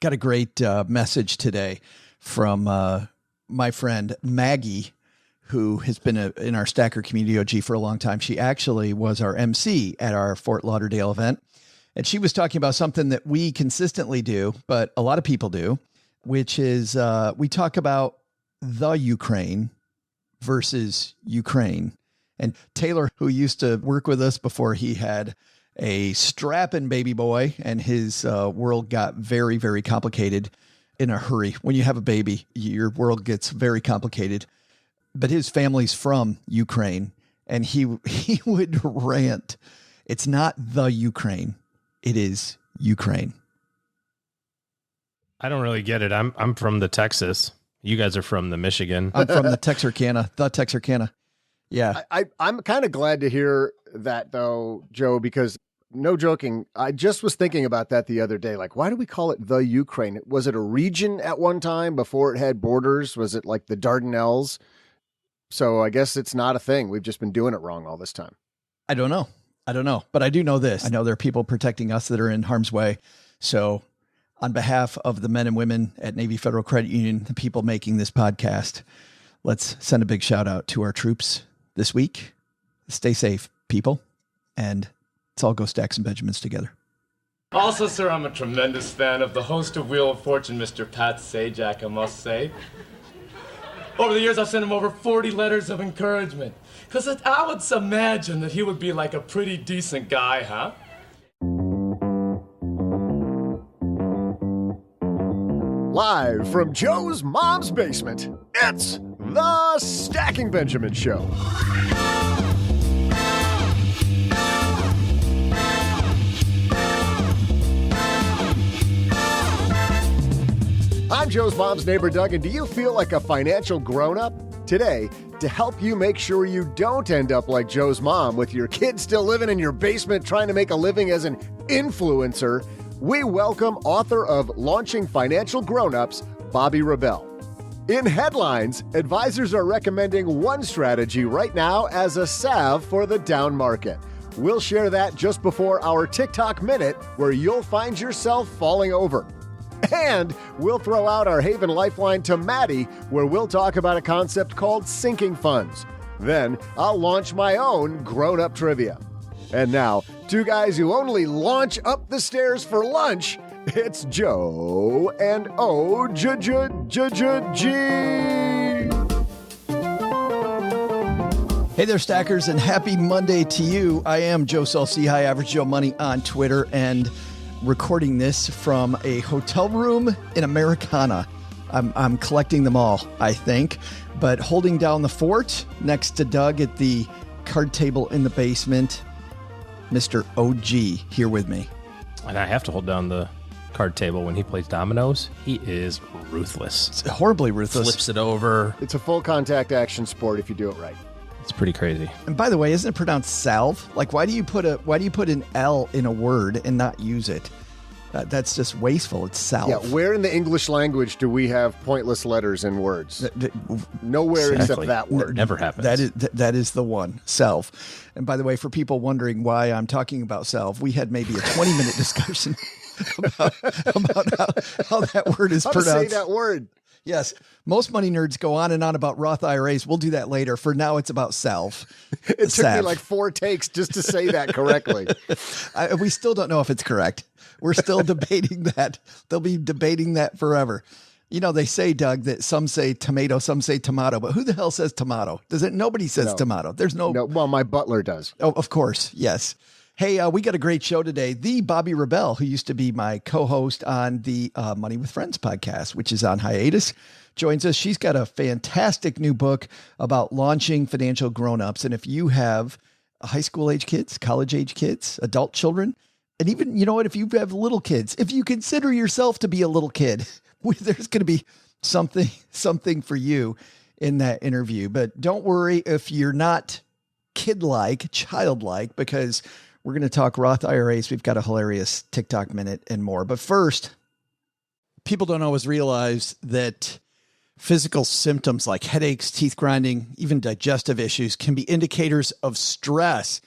Got a great message today from my friend Maggie, who has been in our Stacker Community OG for a long time. She actually was our MC at our Fort Lauderdale event. And she was talking about something that we consistently do, but a lot of people do, which is we talk about the Ukraine versus Ukraine. And Taylor, who used to work with us before he had a strapping baby boy and his world got very, very complicated in a hurry. When you have a baby, your world gets very complicated. But his family's from Ukraine, and he would rant. It's not the Ukraine. It is Ukraine. I don't really get it. I'm from the Texas. You guys are from the Michigan. I'm from the Texarkana. Yeah. I'm kind of glad to hear that, though, Joe, because no joking, I just was thinking about that the other day. Like, why do we call it the Ukraine? Was it a region at one time before it had borders? Was it like the Dardanelles? So I guess it's not a thing. We've just been doing it wrong all this time. I don't know. But I do know this. I know there are people protecting us that are in harm's way. So on behalf of the men and women at Navy Federal Credit Union, the people making this podcast, let's send a big shout out to our troops this week. Stay safe, people. And let's all go stack some Benjamins together. Also, sir, I'm a tremendous fan of the host of Wheel of Fortune, Mr. Pat Sajak, I must say. Over the years, I've sent him over 40 letters of encouragement. Because I would imagine that he would be like a pretty decent guy, huh? Live from Joe's mom's basement, it's the Stacking Benjamin Show. I'm Joe's mom's neighbor, Doug, and do you feel like a financial grown-up? Today, to help you make sure you don't end up like Joe's mom with your kids still living in your basement trying to make a living as an influencer, we welcome author of Launching Financial Grown-Ups, Bobbi Rebell. In headlines, advisors are recommending one strategy right now as a salve for the down market. We'll share that just before our TikTok Minute, where you'll find yourself falling over. And we'll throw out our Haven Lifeline to Mattie, where we'll talk about a concept called sinking funds. Then I'll launch my own grown-up trivia. And now, two guys who only launch up the stairs for lunch, it's Joe and O-J-J-J-J-G. Hey there, stackers, and happy Monday to you. I am Joe Saul-Sehy, High Average Joe Money on Twitter, and recording this from a hotel room in Americana. I'm collecting them all, I think, but holding down the fort next to Doug at the card table in the basement, Mr. OG here with me. And I have to hold down the card table when he plays dominoes. He is ruthless. It's horribly ruthless. Flips it over. It's a full contact action sport if you do it right. It's pretty crazy. And by the way, isn't it pronounced salve? Like, why do you put an L in a word and not use it? That's just wasteful. It's salve. Yeah, where in the English language do we have pointless letters in words? Nowhere except that word. Never happens. That is the one, salve. And by the way, for people wondering why I'm talking about salve, we had maybe a 20-minute discussion about how that word is pronounced. How to say that word. Yes. Most money nerds go on and on about Roth IRAs. We'll do that later. For now, it's about salve. It took me like 4 takes just to say that correctly. We still don't know if it's correct. We're still debating that. They'll be debating that forever. You know, they say, Doug, that some say tomato, some say tomato, but who the hell says tomato? Nobody says tomato. There's no. Well, my butler does. Oh, of course. Yes. Hey, we got a great show today. The Bobbi Rebell, who used to be my co-host on the Money with Friends podcast, which is on hiatus, joins us. She's got a fantastic new book about launching financial grown-ups. And if you have high school age kids, college age kids, adult children, and even, you know what, if you have little kids, if you consider yourself to be a little kid, there's going to be something for you in that interview. But don't worry if you're not kid-like, childlike, because we're going to talk Roth IRAs. We've got a hilarious TikTok minute and more. But first, people don't always realize that physical symptoms like headaches, teeth grinding, even digestive issues can be indicators of stress.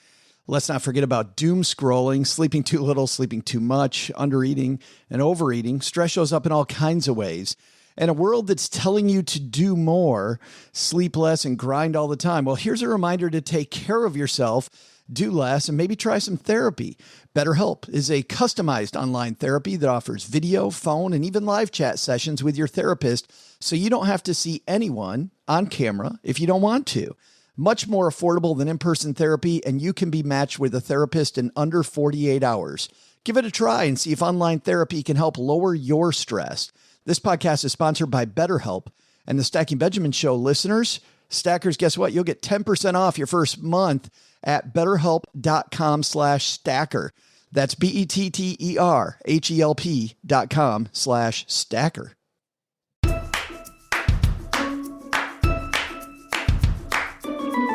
Let's not forget about doom scrolling, sleeping too little, sleeping too much, undereating, and overeating. Stress shows up in all kinds of ways. And a world that's telling you to do more, sleep less, and grind all the time. Well, here's a reminder to take care of yourself, do less, and maybe try some therapy. BetterHelp is a customized online therapy that offers video, phone, and even live chat sessions with your therapist, so you don't have to see anyone on camera if you don't want to. Much more affordable than in-person therapy, and you can be matched with a therapist in under 48 hours. Give it a try and see if online therapy can help lower your stress. This podcast is sponsored by BetterHelp, and the Stacking Benjamin Show listeners, stackers, guess what? You'll get 10% off your first month at betterhelp.com/stacker. That's BetterHelp.com/stacker.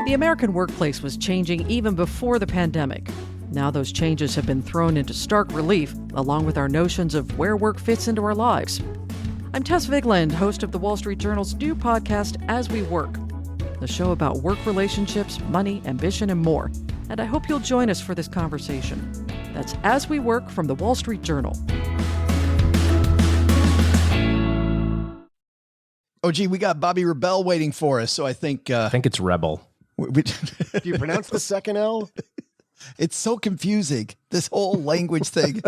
The American workplace was changing even before the pandemic. Now those changes have been thrown into stark relief, along with our notions of where work fits into our lives. I'm Tess Vigland, host of the Wall Street Journal's new podcast, As We Work, the show about work relationships, money, ambition, and more. And I hope you'll join us for this conversation. That's As We Work from the Wall Street Journal. Oh, gee, we got Bobbi Rebell waiting for us, so I think it's Rebel. Do you pronounce the second L? It's so confusing, this whole language thing.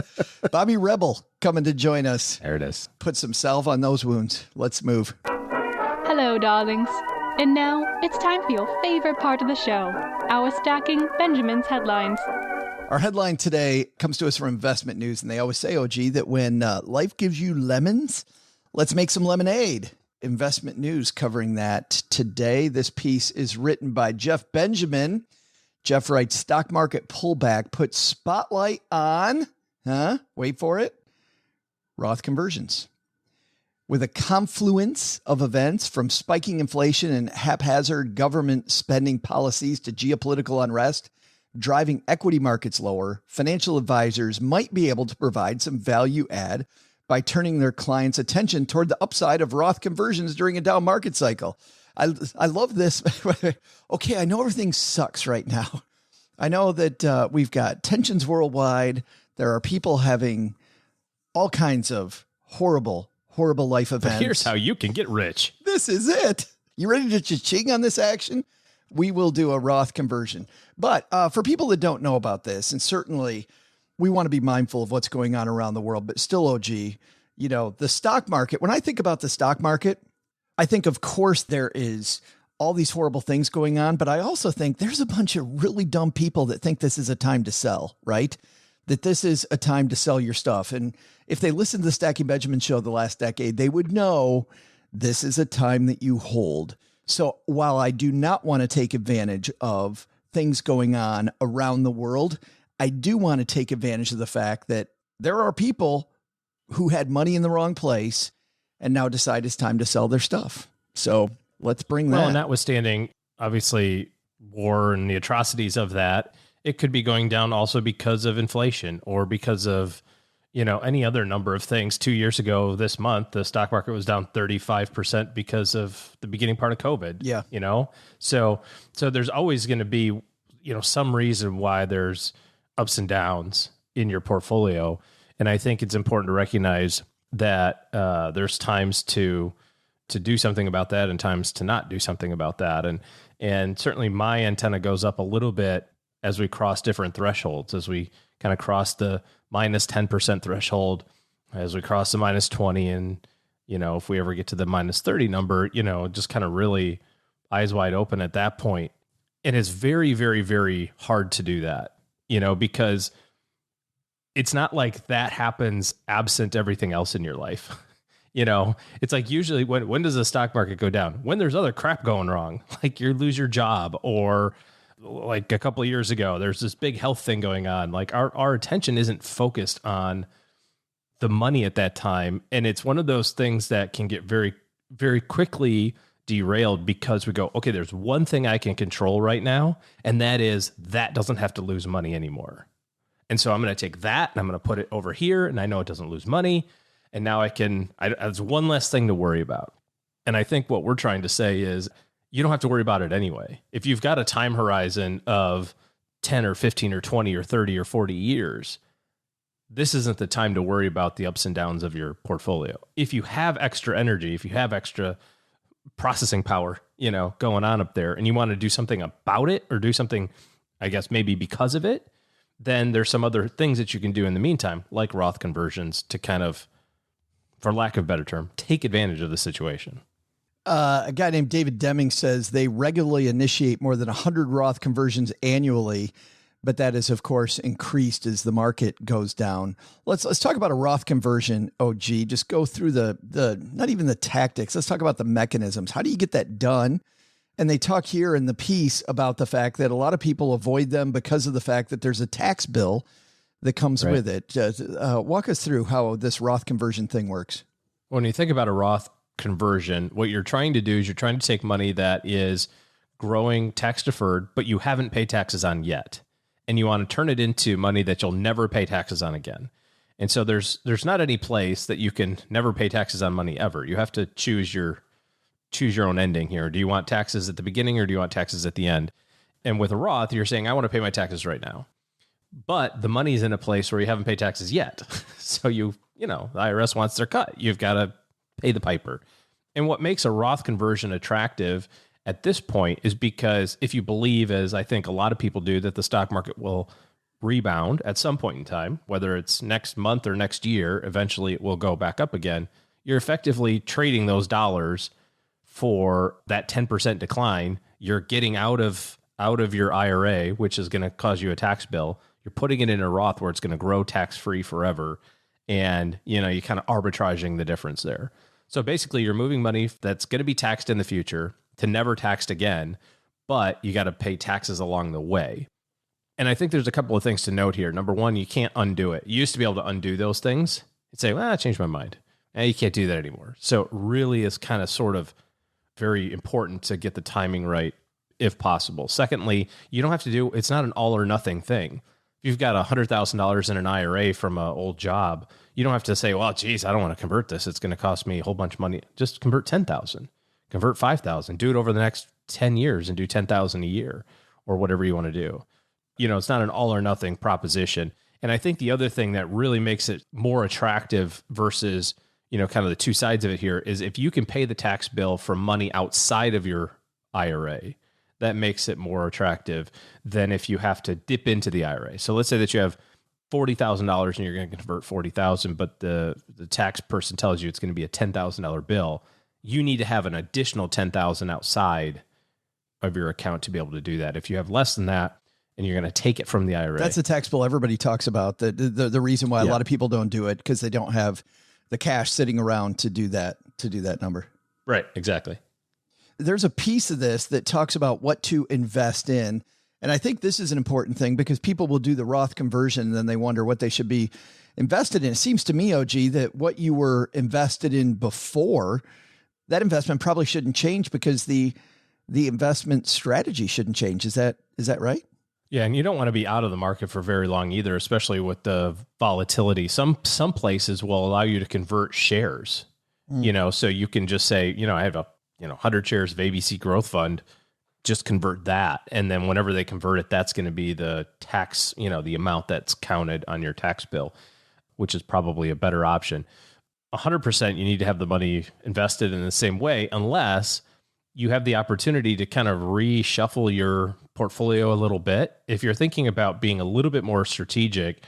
Bobbi Rebell coming to join us. There it is. Put some salve on those wounds. Let's move. Hello, darlings. And now it's time for your favorite part of the show, our Stacking Benjamin's headlines. Our headline today comes to us from Investment News, and they always say, OG, that when life gives you lemons, let's make some lemonade. Investment News covering that today. This piece is written by Jeff Benjamin. Jeff writes, stock market pullback puts spotlight on, wait for it, Roth conversions. With a confluence of events from spiking inflation and haphazard government spending policies to geopolitical unrest, driving equity markets lower, financial advisors might be able to provide some value add by turning their clients' attention toward the upside of Roth conversions during a down market cycle. I love this. Okay, I know everything sucks right now. I know that we've got tensions worldwide. There are people having all kinds of horrible life events. But here's how you can get rich. This is it. You ready to cha-ching on this action? We will do a Roth conversion. But for people that don't know about this, and certainly we want to be mindful of what's going on around the world, but still, OG, you know, the stock market, when I think about the stock market, I think, of course, there is all these horrible things going on, but I also think there's a bunch of really dumb people that think this is a time to sell, right? That this is a time to sell your stuff. And if they listened to the Stacking Benjamin show the last decade, they would know this is a time that you hold. So while I do not want to take advantage of things going on around the world, I do want to take advantage of the fact that there are people who had money in the wrong place and now decide it's time to sell their stuff. So let's bring that. Well, notwithstanding, obviously, war and the atrocities of that, it could be going down also because of inflation or because of, you know, any other number of things. 2 years ago this month, the stock market was down 35% because of the beginning part of COVID. Yeah. You know, so there's always going to be, you know, some reason why there's ups and downs in your portfolio. And I think it's important to recognize that there's times to do something about that and times to not do something about that. And certainly my antenna goes up a little bit as we cross different thresholds, as we kind of cross the minus 10% threshold, as we cross the minus 20. And, you know, if we ever get to the minus 30 number, you know, just kind of really eyes wide open at that point. And it's very, very, very hard to do that. You know, because it's not like that happens absent everything else in your life. You know, it's like usually when does the stock market go down? When there's other crap going wrong, like you lose your job, or like a couple of years ago, there's this big health thing going on. Like our attention isn't focused on the money at that time. And it's one of those things that can get very, very quickly derailed because we go, okay, there's one thing I can control right now, and that is that doesn't have to lose money anymore. And so I'm going to take that and I'm going to put it over here, and I know it doesn't lose money, and now there's one less thing to worry about. And I think what we're trying to say is you don't have to worry about it anyway. If you've got a time horizon of 10 or 15 or 20 or 30 or 40 years, this isn't the time to worry about the ups and downs of your portfolio. If you have extra energy, if you have extra processing power, going on up there, and you want to do something about it or do something, I guess, maybe because of it, then there's some other things that you can do in the meantime, like Roth conversions, to kind of, for lack of a better term, take advantage of the situation. A guy named David Deming says they regularly initiate more than 100 Roth conversions annually, but that is, of course, increased as the market goes down. Let's talk about a Roth conversion, OG. Just go through the not even the tactics. Let's talk about the mechanisms. How do you get that done? And they talk here in the piece about the fact that a lot of people avoid them because of the fact that there's a tax bill that comes with it. Walk us through how this Roth conversion thing works. When you think about a Roth conversion, what you're trying to do is you're trying to take money that is growing tax deferred, but you haven't paid taxes on yet. And you want to turn it into money that you'll never pay taxes on again. And so there's not any place that you can never pay taxes on money ever. You have to choose your own ending here. Do you want taxes at the beginning or do you want taxes at the end? And with a Roth, you're saying, I want to pay my taxes right now. But the money's in a place where you haven't paid taxes yet. So the IRS wants their cut. You've got to pay the piper. And what makes a Roth conversion attractive at this point is because if you believe, as I think a lot of people do, that the stock market will rebound at some point in time, whether it's next month or next year, eventually it will go back up again. You're effectively trading those dollars for that 10% decline. You're getting out of your IRA, which is going to cause you a tax bill. You're putting it in a Roth where it's going to grow tax-free forever. And, you're kind of arbitraging the difference there. So basically you're moving money that's going to be taxed in the future to never taxed again, but you got to pay taxes along the way. And I think there's a couple of things to note here. Number one, you can't undo it. You used to be able to undo those things. You'd say, well, I changed my mind. You can't do that anymore. So it really is kind of sort of very important to get the timing right if possible. Secondly, you don't have to do, it's not an all or nothing thing. If you've got $100,000 in an IRA from an old job, you don't have to say, well, geez, I don't want to convert this. It's going to cost me a whole bunch of money. Just convert 10,000, convert 5,000, do it over the next 10 years and do 10,000 a year or whatever you want to do. It's not an all or nothing proposition. And I think the other thing that really makes it more attractive versus, kind of the two sides of it here is if you can pay the tax bill for money outside of your IRA, that makes it more attractive than if you have to dip into the IRA. So let's say that you have $40,000 and you're going to convert $40,000, but the tax person tells you it's going to be a $10,000 bill. You need to have an additional $10,000 outside of your account to be able to do that. If you have less than that and you're going to take it from the IRA. That's the tax bill everybody talks about. The reason why a lot of people don't do it because they don't have the cash sitting around to do that number. Right, exactly. There's a piece of this that talks about what to invest in. And I think this is an important thing because people will do the Roth conversion and then they wonder what they should be invested in. It seems to me, OG, that what you were invested in before, that investment probably shouldn't change because the investment strategy shouldn't change. Is that right? Yeah, and you don't want to be out of the market for very long either, especially with the volatility. Some places will allow you to convert shares, so you can just say, I have a 100 shares of ABC Growth Fund, just convert that. And then whenever they convert it, that's going to be the tax, the amount that's counted on your tax bill, which is probably a better option. 100%, you need to have the money invested in the same way, unless you have the opportunity to kind of reshuffle your portfolio a little bit. If you're thinking about being a little bit more strategic,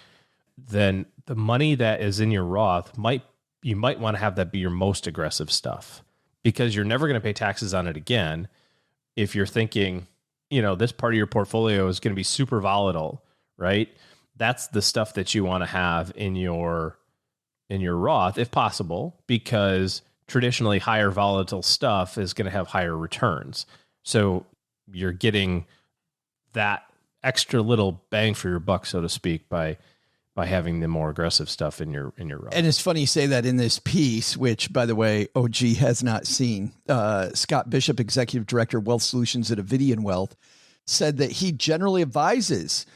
then the money that is in your Roth you might want to have that be your most aggressive stuff because you're never going to pay taxes on it again. If you're thinking, this part of your portfolio is going to be super volatile, right? That's the stuff that you want to have in your Roth, if possible, because traditionally higher volatile stuff is going to have higher returns. So you're getting that extra little bang for your buck, so to speak, by having the more aggressive stuff in your Roth. And it's funny you say that in this piece, which, by the way, OG has not seen. Scott Bishop, Executive Director, Wealth Solutions at Avidian Wealth, said that he generally advises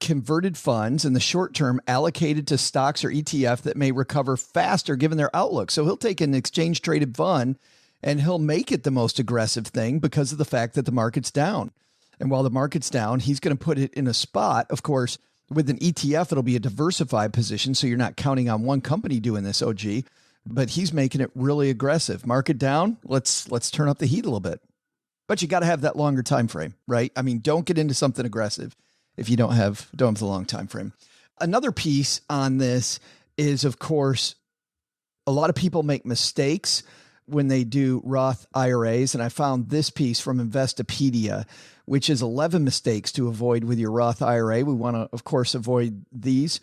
converted funds in the short term allocated to stocks or ETF that may recover faster given their outlook. So he'll take an exchange traded fund and he'll make it the most aggressive thing because of the fact that the market's down. And while the market's down, he's going to put it in a spot. Of course, with an ETF, it'll be a diversified position. So you're not counting on one company doing this, OG, but he's making it really aggressive. Market down. Let's turn up the heat a little bit. But you got to have that longer time frame, right? I mean, don't get into something aggressive if you don't have the long time frame. Another piece on this is, of course, a lot of people make mistakes when they do Roth IRAs. And I found this piece from Investopedia, which is 11 mistakes to avoid with your Roth IRA. We want to, of course, avoid these.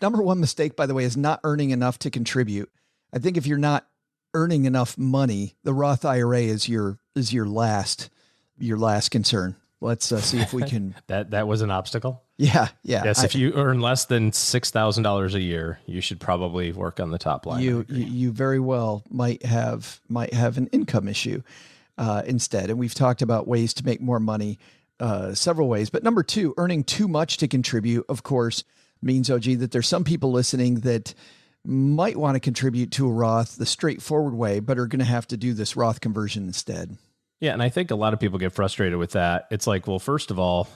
Number one mistake, by the way, is not earning enough to contribute. I think if you're not earning enough money, the Roth IRA is your last concern. Let's see if we can. that was an obstacle. Yeah. Yes, if you earn less than $6,000 a year, you should probably work on the top line. You very well might have an income issue instead. And we've talked about ways to make more money, several ways. But number two, earning too much to contribute, of course, means, OG, that there's some people listening that might want to contribute to a Roth the straightforward way, but are going to have to do this Roth conversion instead. Yeah, and I think a lot of people get frustrated with that. It's like, well, first of all,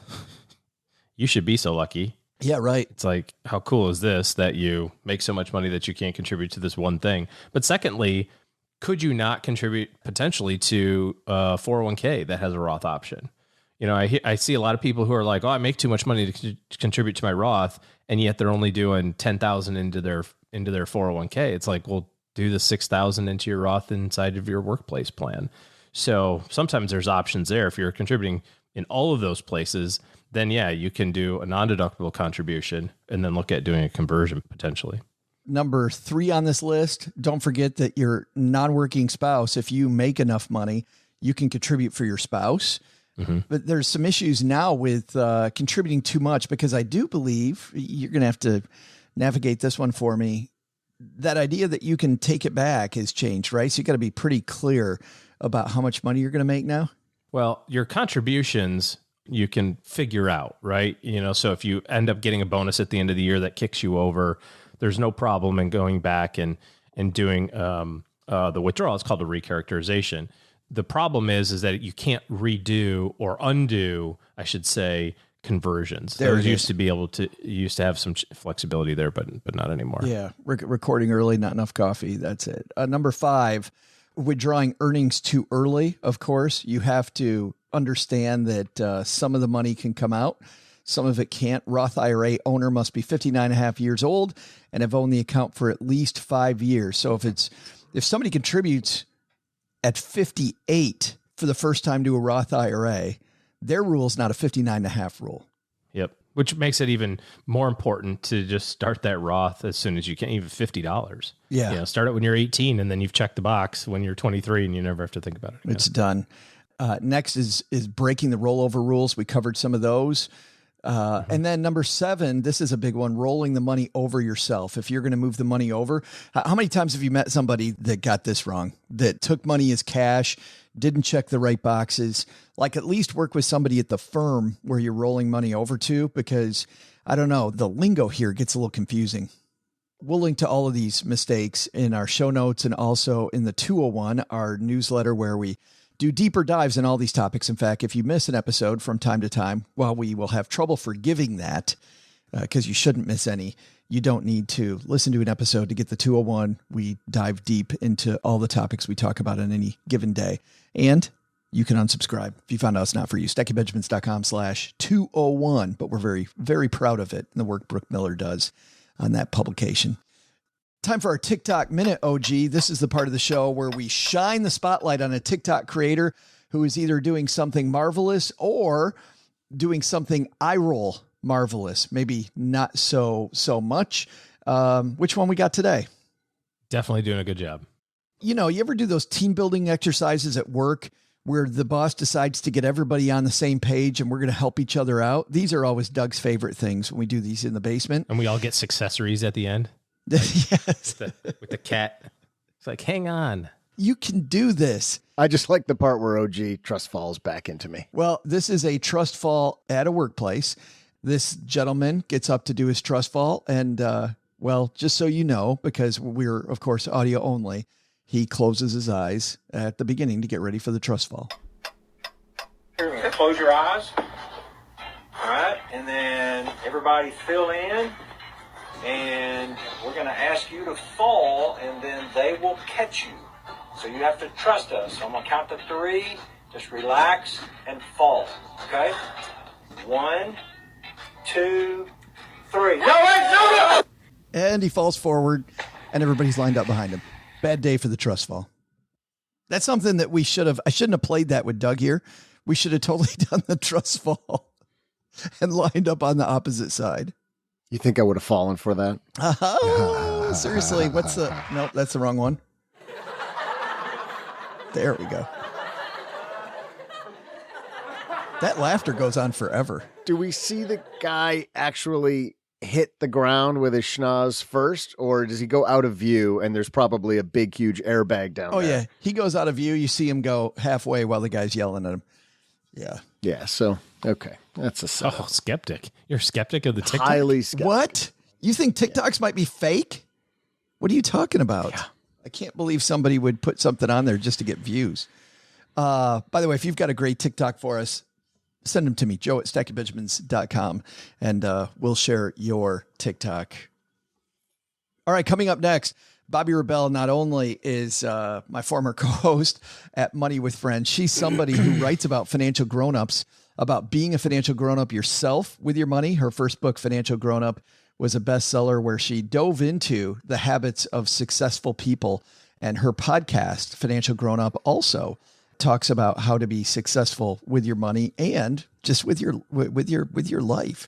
you should be so lucky. Yeah, right. It's like, how cool is this that you make so much money that you can't contribute to this one thing? But secondly, could you not contribute potentially to a 401k that has a Roth option? You know, I see a lot of people who are like, oh, I make too much money to contribute to my Roth, and yet they're only doing $10,000 into their 401k. It's like, well, do the $6,000 into your Roth inside of your workplace plan. So sometimes there's options there. If you're contributing in all of those places, then yeah, you can do a non-deductible contribution and then look at doing a conversion potentially. Number 3 on this list, don't forget that your non-working spouse, if you make enough money, you can contribute for your spouse. Mm-hmm. But there's some issues now with contributing too much, because I do believe you're going to have to navigate this one for me. That idea that you can take it back has changed, right? So you got to be pretty clear about how much money you're going to make now. Well, your contributions you can figure out, right? You know, so if you end up getting a bonus at the end of the year that kicks you over, there's no problem in going back and doing the withdrawal. It's called a recharacterization. The problem is that you can't redo or undo, I should say, conversions. There used to have some flexibility there, but not anymore. Yeah, recording early, not enough coffee. That's it. Number 5, withdrawing earnings too early. Of course, you have to understand that some of the money can come out, some of it can't. Roth IRA owner must be 59 and a half years old and have owned the account for at least 5 years. So if somebody contributes at 58 for the first time to a Roth IRA, their rule is not a 59 and a half rule. Yep. Which makes it even more important to just start that Roth as soon as you can, even $50. Yeah. You know, start it when you're 18 and then you've checked the box when you're 23 and you never have to think about it again. It's done. Next is breaking the rollover rules. We covered some of those. And then number 7, this is a big one, rolling the money over yourself. If you're going to move the money over, how many times have you met somebody that got this wrong, that took money as cash, didn't check the right boxes? Like, at least work with somebody at the firm where you're rolling money over to, because I don't know, the lingo here gets a little confusing. We'll link to all of these mistakes in our show notes and also in the 201, our newsletter, where we do deeper dives in all these topics. In fact, if you miss an episode from time to time, while we will have trouble forgiving that, because you shouldn't miss any, you don't need to listen to an episode to get the 201. We dive deep into all the topics we talk about on any given day. And you can unsubscribe if you found out it's not for you. StackyBenjamins.com/201. But we're very, very proud of it and the work Brooke Miller does on that publication. Time for our TikTok Minute, OG. This is the part of the show where we shine the spotlight on a TikTok creator who is either doing something marvelous or doing something eye roll marvelous. Maybe not so much. Which one we got today? Definitely doing a good job. You know, you ever do those team building exercises at work where the boss decides to get everybody on the same page and we're going to help each other out? These are always Doug's favorite things when we do these in the basement. And we all get successories at the end. Yes. With the cat. It's like, hang on. You can do this. I just like the part where OG trust falls back into me. Well, this is a trust fall at a workplace. This gentleman gets up to do his trust fall. And, well, just so you know, because we're, of course, audio only, he closes his eyes at the beginning to get ready for the trust fall. Close your eyes. All right, and then everybody fill in, and we're going to ask you to fall, and then they will catch you. So you have to trust us. So I'm going to count to 3. Just relax and fall, okay? 1, 2, 3. No, wait, no! And he falls forward, and everybody's lined up behind him. Bad day for the trust fall. That's something that I shouldn't have played that with Doug here. We should have totally done the trust fall and lined up on the opposite side. You think I would have fallen for that? Oh, seriously, nope, that's the wrong one. There we go. That laughter goes on forever. Do we see the guy actually hit the ground with his schnoz first, or does he go out of view and there's probably a big, huge airbag down there? Oh, yeah. He goes out of view. You see him go halfway while the guy's yelling at him. Yeah. Yeah, so, okay. That's a setup. Oh, skeptic. You're a skeptic of the TikTok? Highly skeptic. What? You think TikToks might be fake? What are you talking about? Yeah. I can't believe somebody would put something on there just to get views. By the way, if you've got a great TikTok for us, send them to me, joe@stackingbenjamins.com, and we'll share your TikTok. All right, coming up next, Bobbi Rebell not only is my former co-host at Money with Friends, she's somebody who writes about financial grown-ups, about being a financial grown-up yourself with your money. Her first book, Financial Grown-Up, was a bestseller where she dove into the habits of successful people. And her podcast, Financial Grown-Up, also talks about how to be successful with your money and just with your life.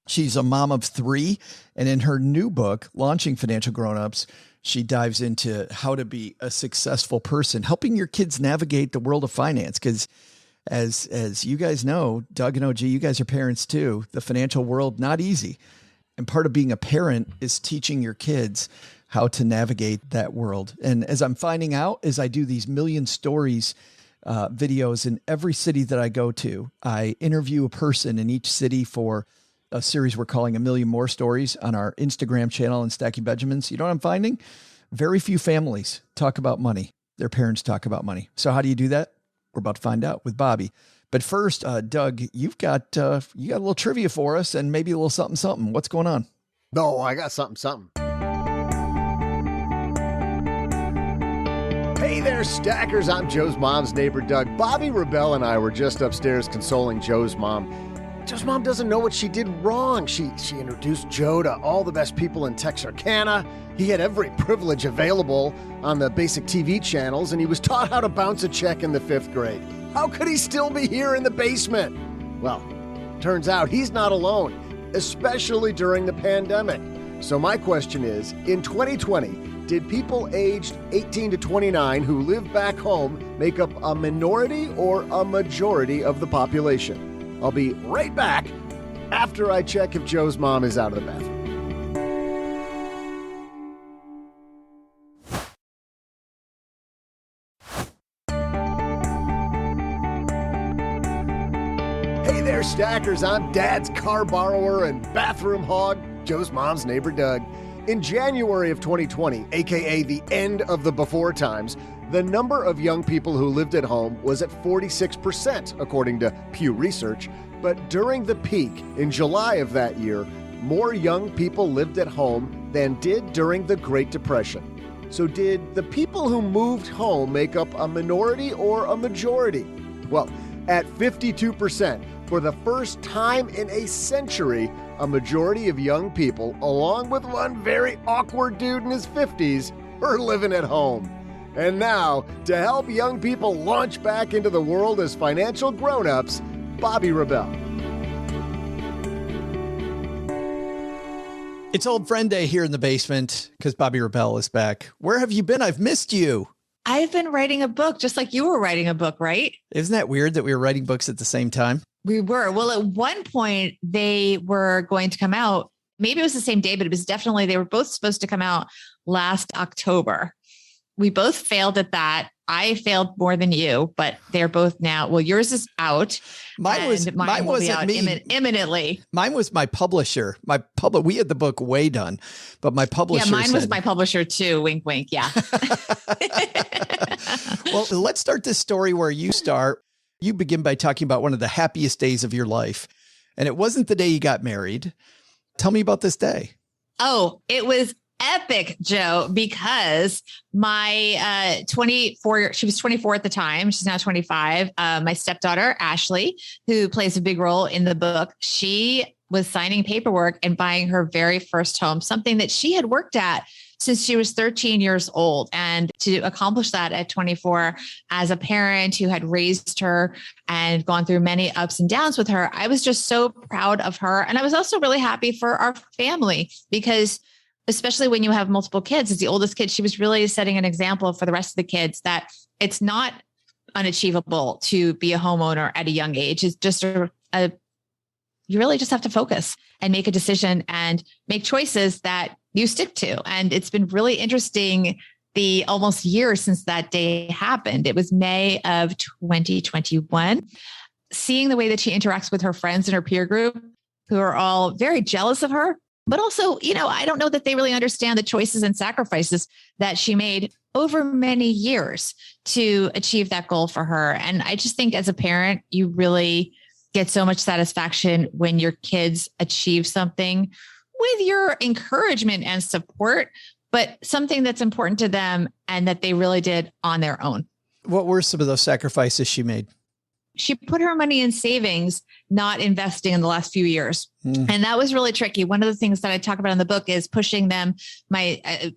She's a mom of 3, and in her new book, Launching Financial Grown-Ups, she dives into how to be a successful person, helping your kids navigate the world of finance. Because as you guys know, Doug and OG, you guys are parents too. The financial world, not easy. And part of being a parent is teaching your kids how to navigate that world. And as I'm finding out, as I do these million stories videos in every city that I go to, I interview a person in each city for a series we're calling A Million More Stories on our Instagram channel and Stacking Benjamins. You know what I'm finding? Very few families talk about money. Their parents talk about money. So how do you do that? We're about to find out with Bobbi. But first, Doug, you've got a little trivia for us and maybe a little something. What's going on? No, I got something. Hey there, Stackers. I'm Joe's mom's neighbor, Doug. Bobbi Rebell and I were just upstairs consoling Joe's mom. Joe's mom doesn't know what she did wrong. She introduced Joe to all the best people in Texarkana. He had every privilege available on the basic TV channels, and he was taught how to bounce a check in the 5th grade. How could he still be here in the basement? Well, turns out he's not alone, especially during the pandemic. So my question is, in 2020, did people aged 18 to 29 who live back home make up a minority or a majority of the population? I'll be right back after I check if Joe's mom is out of the bathroom. Hey there, Stackers. I'm Dad's car borrower and bathroom hog, Joe's mom's neighbor, Doug. In January of 2020, aka the end of the before times, the number of young people who lived at home was at 46%, according to Pew Research. But during the peak in July of that year, more young people lived at home than did during the Great Depression. So did the people who moved home make up a minority or a majority? Well, at 52%, for the first time in a century, a majority of young people, along with one very awkward dude in his 50s, are living at home. And now, to help young people launch back into the world as financial grown-ups, Bobbi Rebell. It's Old Friend Day here in the basement because Bobbi Rebell is back. Where have you been? I've missed you. I've been writing a book, just like you were writing a book, right? Isn't that weird that we were writing books at the same time? We were. Well, at one point they were going to come out. Maybe it was the same day, but it was definitely, they were both supposed to come out last October. We both failed at that. I failed more than you, but they're both now. Well, yours is out. Mine wasn't me. Imminently. Mine was my publisher. We had the book way done, but my publisher. Yeah, mine was my publisher too. Wink, wink. Yeah. Well, let's start this story where you start. You begin by talking about one of the happiest days of your life. And it wasn't the day you got married. Tell me about this day. Oh, it was epic, Joe, because my 24, she was 24 at the time. She's now 25. My stepdaughter, Ashley, who plays a big role in the book, she was signing paperwork and buying her very first home, something that she had worked at since she was 13 years old. And to accomplish that at 24 as a parent who had raised her and gone through many ups and downs with her, I was just so proud of her. And I was also really happy for our family because especially when you have multiple kids, as the oldest kid, she was really setting an example for the rest of the kids that it's not unachievable to be a homeowner at a young age. It's just you really just have to focus and make a decision and make choices that you stick to. And it's been really interesting the almost year since that day happened. It was May of 2021. Seeing the way that she interacts with her friends and her peer group, who are all very jealous of her, but also, I don't know that they really understand the choices and sacrifices that she made over many years to achieve that goal for her. And I just think as a parent, you really get so much satisfaction when your kids achieve something with your encouragement and support, but something that's important to them and that they really did on their own. What were some of those sacrifices she made? She put her money in savings, not investing in the last few years. And that was really tricky. One of the things that I talk about in the book is pushing them.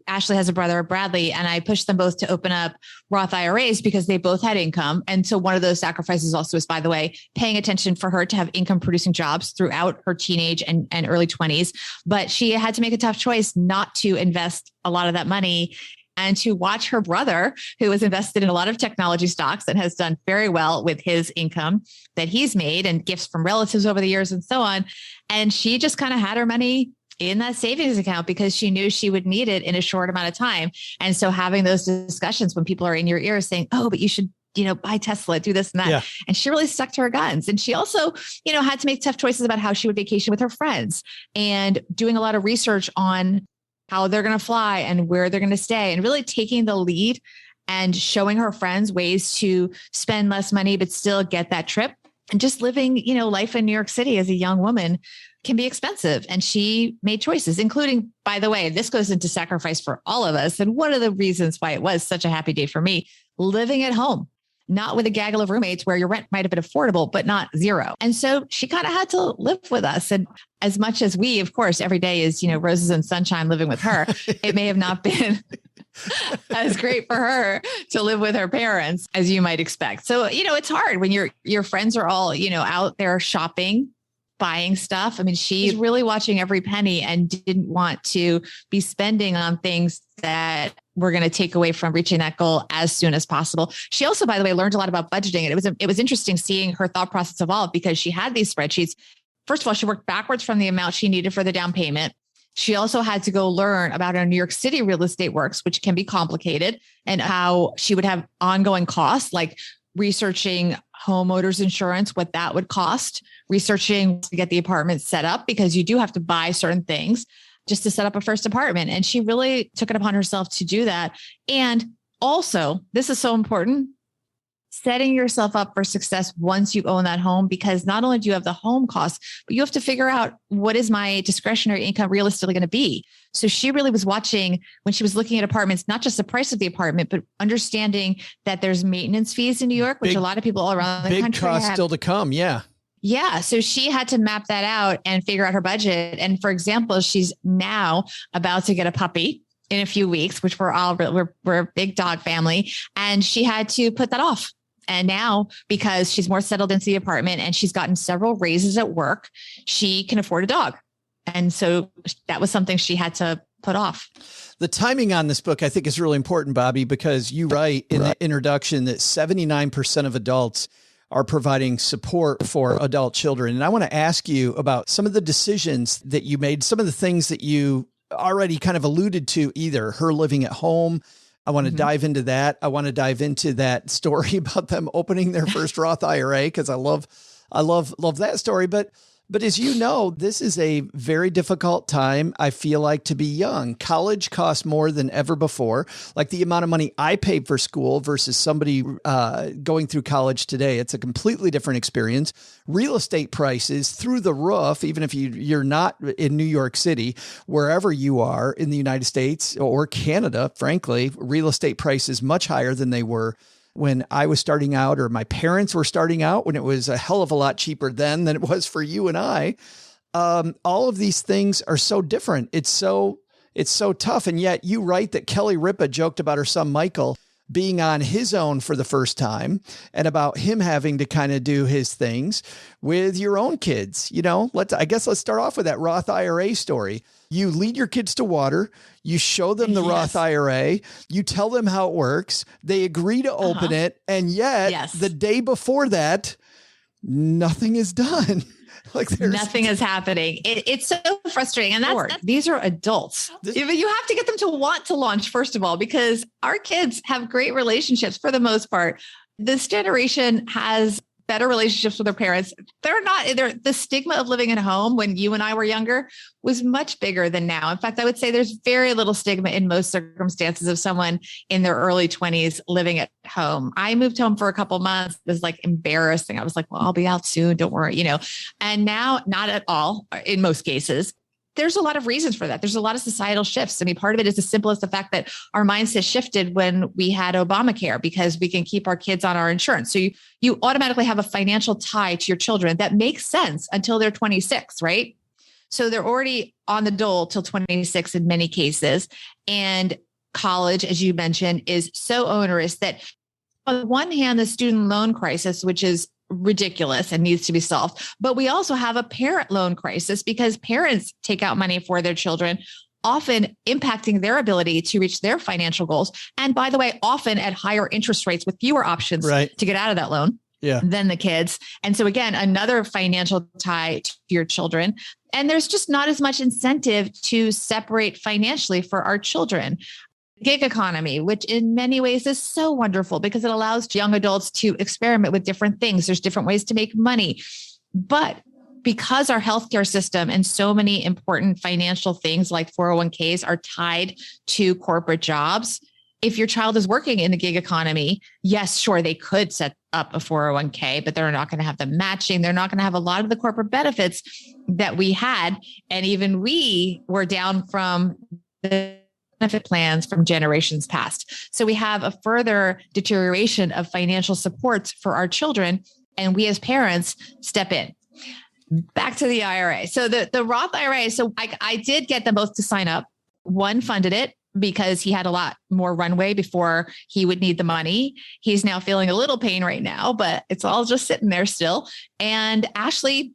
Ashley has a brother, Bradley, and I pushed them both to open up Roth IRAs because they both had income. And so one of those sacrifices also is, by the way, paying attention for her to have income producing jobs throughout her teenage and early 20s. But she had to make a tough choice not to invest a lot of that money and to watch her brother, who has invested in a lot of technology stocks and has done very well with his income that he's made and gifts from relatives over the years and so on. And she just kind of had her money in that savings account because she knew she would need it in a short amount of time. And so having those discussions when people are in your ear saying, oh, but you should, buy Tesla, do this and that. Yeah. And she really stuck to her guns. And she also, had to make tough choices about how she would vacation with her friends and doing a lot of research on how they're going to fly and where they're going to stay and really taking the lead and showing her friends ways to spend less money, but still get that trip. And just living, life in New York City as a young woman can be expensive. And she made choices, including, by the way, this goes into sacrifice for all of us. And one of the reasons why it was such a happy day for me, living at home, not with a gaggle of roommates where your rent might have been affordable, but not zero. And so she kind of had to live with us. And as much as we, of course, every day is, roses and sunshine living with her, it may have not been as great for her to live with her parents as you might expect. So, it's hard when your friends are all, out there shopping, buying stuff. I mean, she's really watching every penny and didn't want to be spending on things that were going to take away from reaching that goal as soon as possible. She also, by the way, learned a lot about budgeting. And it was interesting seeing her thought process evolve because she had these spreadsheets. First of all, she worked backwards from the amount she needed for the down payment. She also had to go learn about how New York City real estate works, which can be complicated, and how she would have ongoing costs like researching homeowners insurance, what that would cost, researching to get the apartment set up, because you do have to buy certain things just to set up a first apartment. And she really took it upon herself to do that. And also, this is so important, setting yourself up for success once you own that home, because not only do you have the home costs, but you have to figure out what is my discretionary income realistically going to be. So she really was watching when she was looking at apartments, not just the price of the apartment, but understanding that there's maintenance fees in New York, which a lot of people all around the country have. Big cost still to come. Yeah. Yeah. So she had to map that out and figure out her budget. And for example, she's now about to get a puppy in a few weeks, which we're a big dog family. And she had to put that off. And now, because she's more settled into the apartment and she's gotten several raises at work, she can afford a dog. And so that was something she had to put off. The timing on this book, I think, is really important, Bobbi, because you write in the introduction that 79% of adults are providing support for adult children. And I want to ask you about some of the decisions that you made, some of the things that you already kind of alluded to, either her living at home. I want to dive into that. I want to dive into that story about them opening their first Roth IRA, because I love that story. But But as you know, this is a very difficult time, I feel like, to be young. College costs more than ever before. Like the amount of money I paid for school versus somebody going through college today, it's a completely different experience. Real estate prices through the roof, even if you're not in New York City, wherever you are in the United States or Canada, frankly, real estate prices much higher than they were when I was starting out, or my parents were starting out, when it was a hell of a lot cheaper then than it was for you and I. All of these things are so different. It's so tough. And yet you write that Kelly Ripa joked about her son, Michael, being on his own for the first time and about him having to kind of do his things with your own kids. You know, let's start off with that Roth IRA story. You lead your kids to water. You show them the Roth IRA. You tell them how it works. They agree to open it. And yet the day before that, nothing is done. Like nothing is happening. It's so frustrating. And these are adults. You have to get them to want to launch, first of all, because our kids have great relationships for the most part. This generation has better relationships with their parents. The stigma of living at home when you and I were younger was much bigger than now. In fact, I would say there's very little stigma in most circumstances of someone in their early 20s living at home. I moved home for a couple of months. It was like embarrassing. I was like, well, I'll be out soon. Don't worry, and now not at all in most cases. There's a lot of reasons for that. There's a lot of societal shifts. I mean, part of it is as simple as the fact that our mindset shifted when we had Obamacare, because we can keep our kids on our insurance. So you automatically have a financial tie to your children that makes sense until they're 26, right? So they're already on the dole till 26 in many cases. And college, as you mentioned, is so onerous that on the one hand, the student loan crisis, which is ridiculous and needs to be solved. But we also have a parent loan crisis because parents take out money for their children, often impacting their ability to reach their financial goals. And by the way, often at higher interest rates with fewer options to get out of that loan than the kids. And so again, another financial tie to your children. And there's just not as much incentive to separate financially for our children. Gig economy, which in many ways is so wonderful because it allows young adults to experiment with different things. There's different ways to make money. But because our healthcare system and so many important financial things like 401ks are tied to corporate jobs, if your child is working in the gig economy, yes, sure, they could set up a 401k, but they're not going to have the matching. They're not going to have a lot of the corporate benefits that we had. And even we were down from the benefit plans from generations past. So we have a further deterioration of financial supports for our children. And we as parents step in. Back to the IRA. So the Roth IRA, so I did get them both to sign up. One funded it because he had a lot more runway before he would need the money. He's now feeling a little pain right now, but it's all just sitting there still. And Ashley,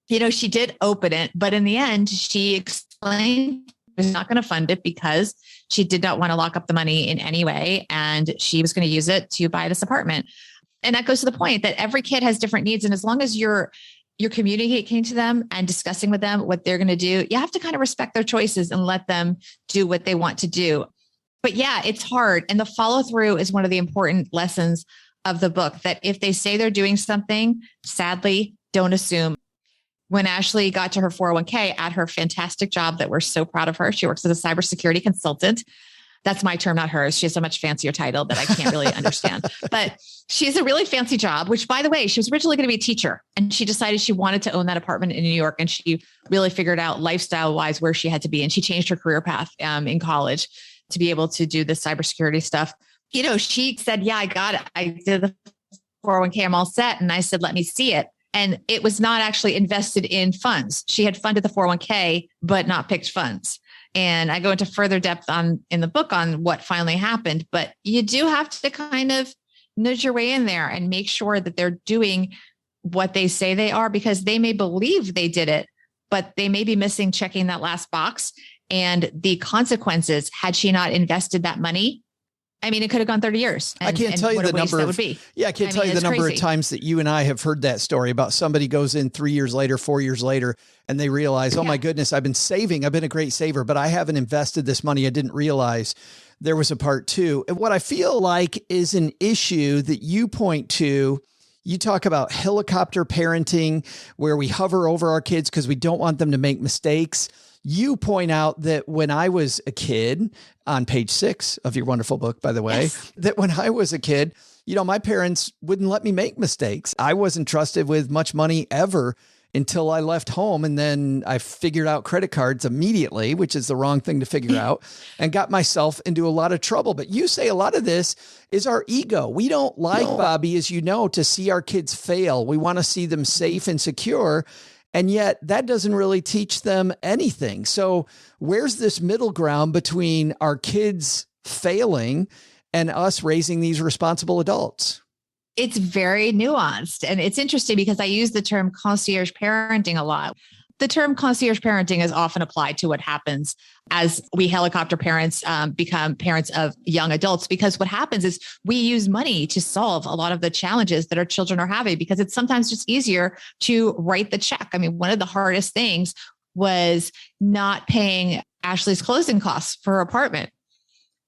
she did open it, but in the end, she explained was not going to fund it because she did not want to lock up the money in any way. And she was going to use it to buy this apartment. And that goes to the point that every kid has different needs. And as long as you're communicating to them and discussing with them what they're going to do, you have to kind of respect their choices and let them do what they want to do. But yeah, it's hard. And the follow through is one of the important lessons of the book, that if they say they're doing something, sadly, don't assume. When Ashley got to her 401k at her fantastic job that we're so proud of her, she works as a cybersecurity consultant. That's my term, not hers. She has a much fancier title that I can't really understand. But she has a really fancy job, which, by the way, she was originally going to be a teacher. And she decided she wanted to own that apartment in New York. And she really figured out lifestyle wise where she had to be. And she changed her career path in college to be able to do this cybersecurity stuff. She said, yeah, I got it. I did the 401k. I'm all set. And I said, let me see it. And it was not actually invested in funds. She had funded the 401k, but not picked funds. And I go into further depth in the book on what finally happened, but you do have to kind of nudge your way in there and make sure that they're doing what they say they are, because they may believe they did it, but they may be missing checking that last box. And the consequences, had she not invested that money, I mean, it could have gone 30 years. I can't tell you the number of, I can't tell you the number of times that you and I have heard that story about somebody goes in 3 years later, 4 years later, and they realize, oh my goodness, I've been saving. I've been a great saver, but I haven't invested this money. I didn't realize there was a part two. And what I feel like is an issue that you point to, You talk about helicopter parenting, where we hover over our kids because we don't want them to make mistakes. You point out that when I was a kid, on page 6 of your wonderful book, by the way, yes, that when I was a kid, my parents wouldn't let me make mistakes. I wasn't trusted with much money ever until I left home. And then I figured out credit cards immediately, which is the wrong thing to figure out, and got myself into a lot of trouble. But you say a lot of this is our ego. We don't like, Bobbi, as you know, to see our kids fail. We want to see them safe and secure. And yet that doesn't really teach them anything. So where's this middle ground between our kids failing and us raising these responsible adults? It's very nuanced. And it's interesting because I use the term concierge parenting a lot. The term concierge parenting is often applied to what happens as we helicopter parents become parents of young adults, because what happens is we use money to solve a lot of the challenges that our children are having, because it's sometimes just easier to write the check. I mean, one of the hardest things was not paying Ashley's closing costs for her apartment.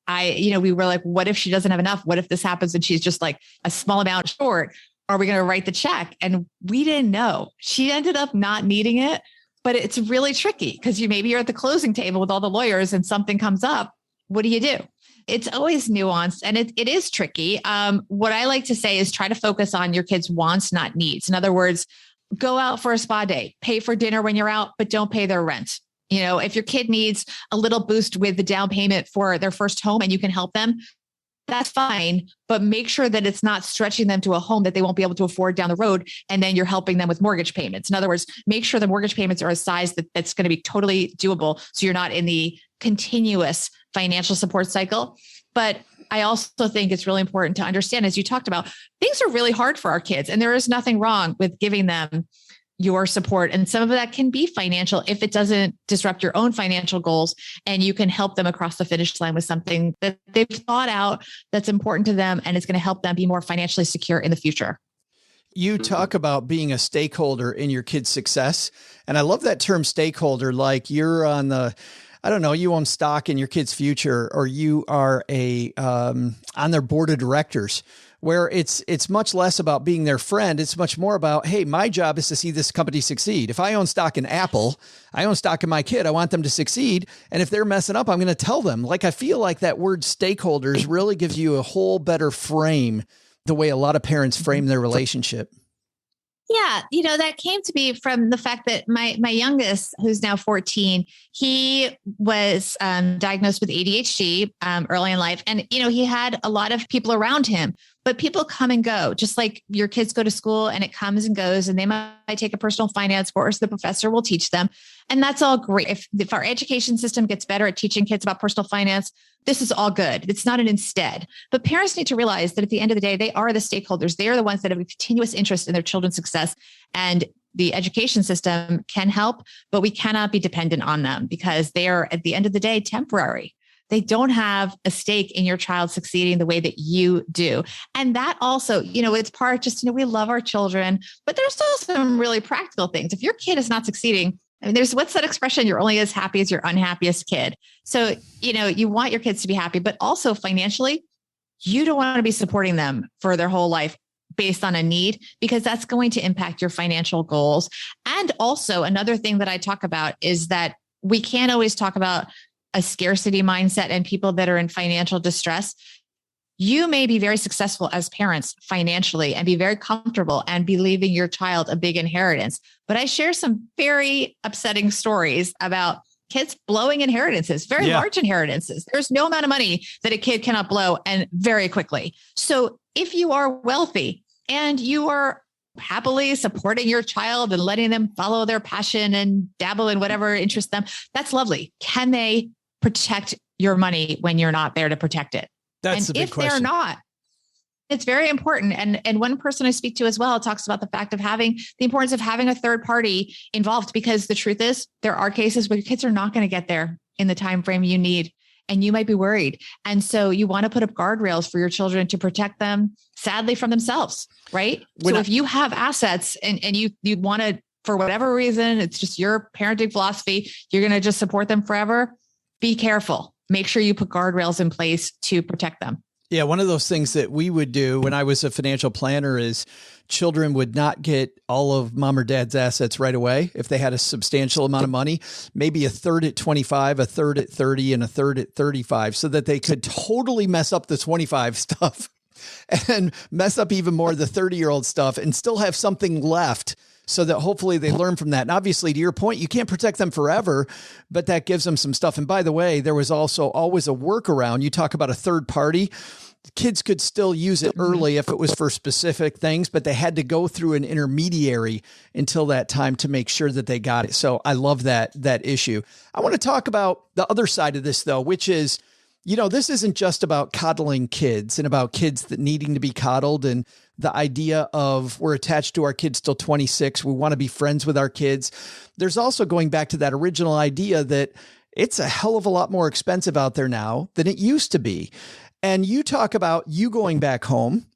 We were like, what if she doesn't have enough? What if this happens and she's just like a small amount short? Are we going to write the check? And we didn't know. She ended up not needing it, but it's really tricky because maybe you're at the closing table with all the lawyers and something comes up. What do you do? It's always nuanced and it is tricky. What I like to say is try to focus on your kids' wants, not needs. In other words, go out for a spa day, pay for dinner when you're out, but don't pay their rent. If your kid needs a little boost with the down payment for their first home and you can help them, that's fine. But make sure that it's not stretching them to a home that they won't be able to afford down the road. And then you're helping them with mortgage payments. In other words, make sure the mortgage payments are a size that's going to be totally doable. So you're not in the continuous financial support cycle. But I also think it's really important to understand, as you talked about, things are really hard for our kids. And there is nothing wrong with giving them your support. And some of that can be financial if it doesn't disrupt your own financial goals, and you can help them across the finish line with something that they've thought out that's important to them and it's going to help them be more financially secure in the future. You talk about being a stakeholder in your kids' success. And I love that term stakeholder, like you're on the, you own stock in your kid's future, or you are on their board of directors, where it's much less about being their friend. It's much more about, hey, my job is to see this company succeed. If I own stock in Apple, I own stock in my kid. I want them to succeed. And if they're messing up, I'm going to tell them. Like, I feel like that word stakeholders really gives you a whole better frame, the way a lot of parents frame their relationship. Yeah. That came to me from the fact that my youngest, who's now 14, he was diagnosed with ADHD early in life. And, he had a lot of people around him, but people come and go, just like your kids go to school and it comes and goes, and they might take a personal finance course. The professor will teach them. And that's all great. If our education system gets better at teaching kids about personal finance, this is all good. It's not an instead. But parents need to realize that at the end of the day, they are the stakeholders. They are the ones that have a continuous interest in their children's success. And the education system can help, but we cannot be dependent on them because they are, at the end of the day, temporary. They don't have a stake in your child succeeding the way that you do. And that also, it's part just, we love our children, but there's also some really practical things. If your kid is not succeeding, what's that expression? You're only as happy as your unhappiest kid. So, you want your kids to be happy, but also financially, you don't want to be supporting them for their whole life based on a need, because that's going to impact your financial goals. And also another thing that I talk about is that we can't always talk about a scarcity mindset and people that are in financial distress. You may be very successful as parents financially and be very comfortable and be leaving your child a big inheritance. But I share some very upsetting stories about kids blowing inheritances, very large inheritances. There's no amount of money that a kid cannot blow, and very quickly. So if you are wealthy and you are happily supporting your child and letting them follow their passion and dabble in whatever interests them, that's lovely. Can they protect your money when you're not there to protect it? That's the big question. If they're not, it's very important. And one person I speak to as well talks about the fact of the importance of having a third party involved, because the truth is there are cases where your kids are not going to get there in the time frame you need, and you might be worried. And so you want to put up guardrails for your children to protect them, sadly, from themselves, right? If you have assets and you want to, for whatever reason, it's just your parenting philosophy, you're going to just support them forever, be careful. Make sure you put guardrails in place to protect them. Yeah, one of those things that we would do when I was a financial planner is children would not get all of mom or dad's assets right away. If they had a substantial amount of money, maybe a third at 25, a third at 30, and a third at 35, so that they could totally mess up the 25 stuff and mess up even more the 30-year-old stuff and still have something left, so that hopefully they learn from that. And obviously, to your point, you can't protect them forever, but that gives them some stuff. And by the way, there was also always a workaround. You talk about a third party. Kids could still use it early if it was for specific things, but they had to go through an intermediary until that time to make sure that they got it. So I love that issue. I want to talk about the other side of this, though, which is, this isn't just about coddling kids and about kids that needing to be coddled and the idea of we're attached to our kids till 26. We want to be friends with our kids. There's also going back to that original idea that it's a hell of a lot more expensive out there now than it used to be. And you talk about you going back home.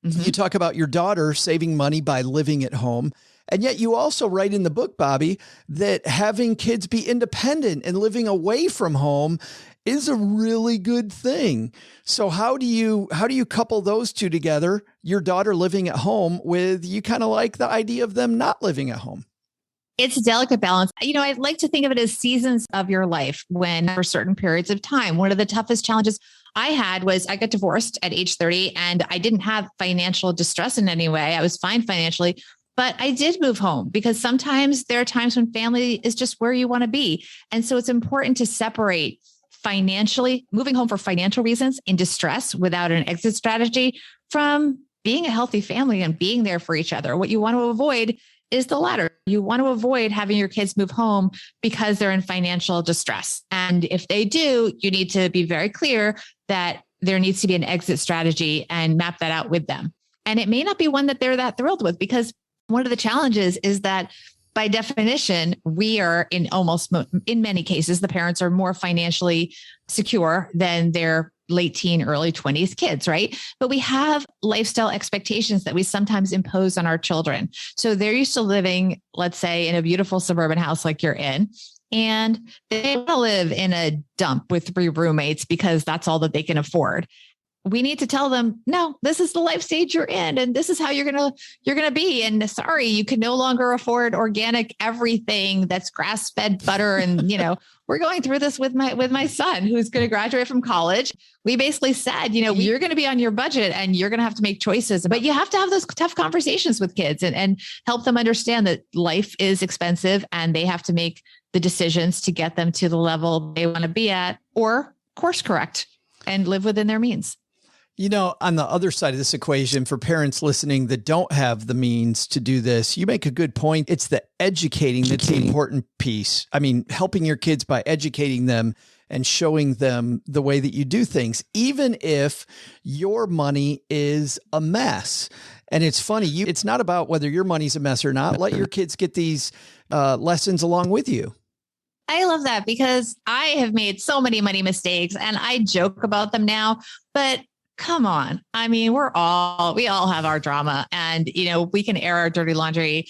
Mm-hmm. You talk about your daughter saving money by living at home. And yet you also write in the book, Bobbi, that having kids be independent and living away from home is a really good thing. So how do you couple those two together? Your daughter living at home with you kind of like the idea of them not living at home. It's a delicate balance. I'd like to think of it as seasons of your life when for certain periods of time. One of the toughest challenges I had was I got divorced at age 30 and I didn't have financial distress in any way. I was fine financially, but I did move home because sometimes there are times when family is just where you want to be. And so it's important to separate financially, moving home for financial reasons in distress without an exit strategy from being a healthy family and being there for each other. What you want to avoid is the latter. You want to avoid having your kids move home because they're in financial distress. And if they do, you need to be very clear that there needs to be an exit strategy and map that out with them. And it may not be one that they're that thrilled with, because one of the challenges is that by definition, we are in many cases, the parents are more financially secure than their late teen, early 20s kids, right? But we have lifestyle expectations that we sometimes impose on our children. So they're used to living, let's say, in a beautiful suburban house like you're in, and they want to live in a dump with 3 roommates because that's all that they can afford. We need to tell them, no, this is the life stage you're in, and this is how you're going to be. And sorry, you can no longer afford organic everything that's grass-fed butter. And, we're going through this with my son who's going to graduate from college. We basically said, you're going to be on your budget and you're going to have to make choices, but you have to have those tough conversations with kids and help them understand that life is expensive and they have to make the decisions to get them to the level they want to be at, or course correct and live within their means. On the other side of this equation, for parents listening that don't have the means to do this, you make a good point. It's the educating that's the important piece. I mean, helping your kids by educating them and showing them the way that you do things, even if your money is a mess. And it's funny, it's not about whether your money's a mess or not. Let your kids get these lessons along with you. I love that because I have made so many money mistakes and I joke about them now, but come on. I mean, we all have our drama, and, we can air our dirty laundry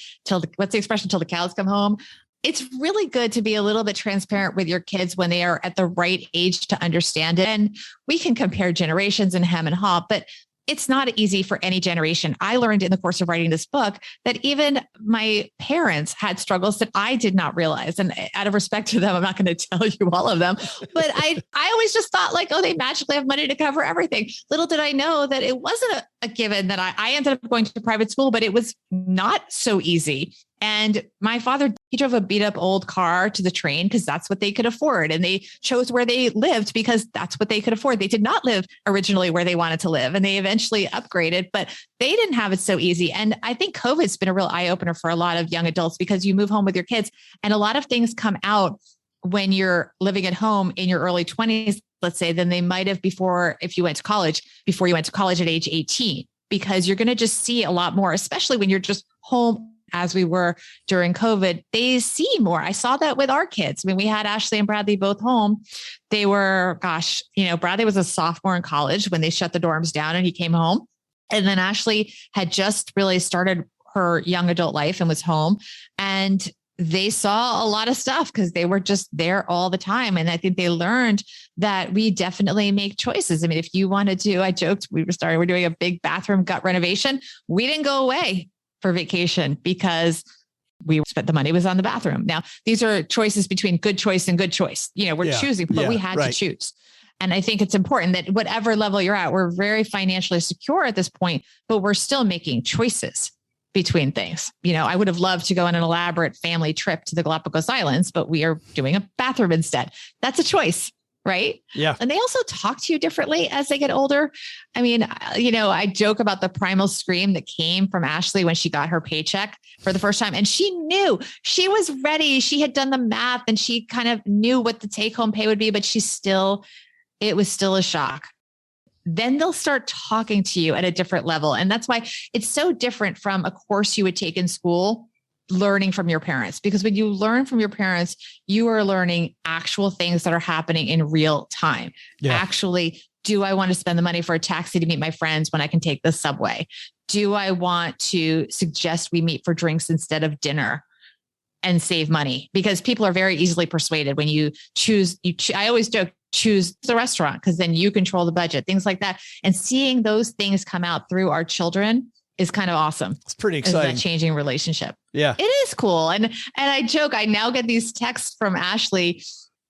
what's the expression, till the cows come home. It's really good to be a little bit transparent with your kids when they are at the right age to understand it. And we can compare generations and hem and haw, but it's not easy for any generation. I learned in the course of writing this book that even my parents had struggles that I did not realize. And out of respect to them, I'm not going to tell you all of them, but I always just thought they magically have money to cover everything. Little did I know that it wasn't a given, that I ended up going to private school, but it was not so easy. And my father, he drove a beat up old car to the train because that's what they could afford. And they chose where they lived because that's what they could afford. They did not live originally where they wanted to live, and they eventually upgraded, but they didn't have it so easy. And I think COVID's been a real eye opener for a lot of young adults because you move home with your kids and a lot of things come out when you're living at home in your early 20s, let's say, than they might have before you went to college at age 18, because you're going to just see a lot more, especially when you're just home as we were during COVID. They see more. I saw that with our kids. I mean, we had Ashley and Bradley both home. They were, Bradley was a sophomore in college when they shut the dorms down and he came home. And then Ashley had just really started her young adult life and was home. And they saw a lot of stuff because they were just there all the time. And I think they learned that we definitely make choices. I mean, if you wanted to, I joked, we're doing a big bathroom gut renovation. We didn't go away for vacation because we spent the money was on the bathroom. Now, these are choices between good choice and good choice. We're choosing, but we had to choose. And I think it's important that whatever level you're at, we're very financially secure at this point, but we're still making choices between things. I would have loved to go on an elaborate family trip to the Galapagos Islands, but we are doing a bathroom instead. That's a choice, right? Yeah. And they also talk to you differently as they get older. I mean, I joke about the primal scream that came from Ashley when she got her paycheck for the first time. And she knew, she was ready. She had done the math and she kind of knew what the take home pay would be, but it was still a shock. Then they'll start talking to you at a different level. And that's why it's so different from a course you would take in school, learning from your parents. Because when you learn from your parents, you are learning actual things that are happening in real time. Yeah. Actually, do I want to spend the money for a taxi to meet my friends when I can take the subway? Do I want to suggest we meet for drinks instead of dinner and save money? Because people are very easily persuaded when you choose. I always joke, choose the restaurant because then you control the budget, things like that. And seeing those things come out through our children is kind of awesome. It's pretty exciting. It's that changing relationship. Yeah, it is cool. And I joke, I now get these texts from Ashley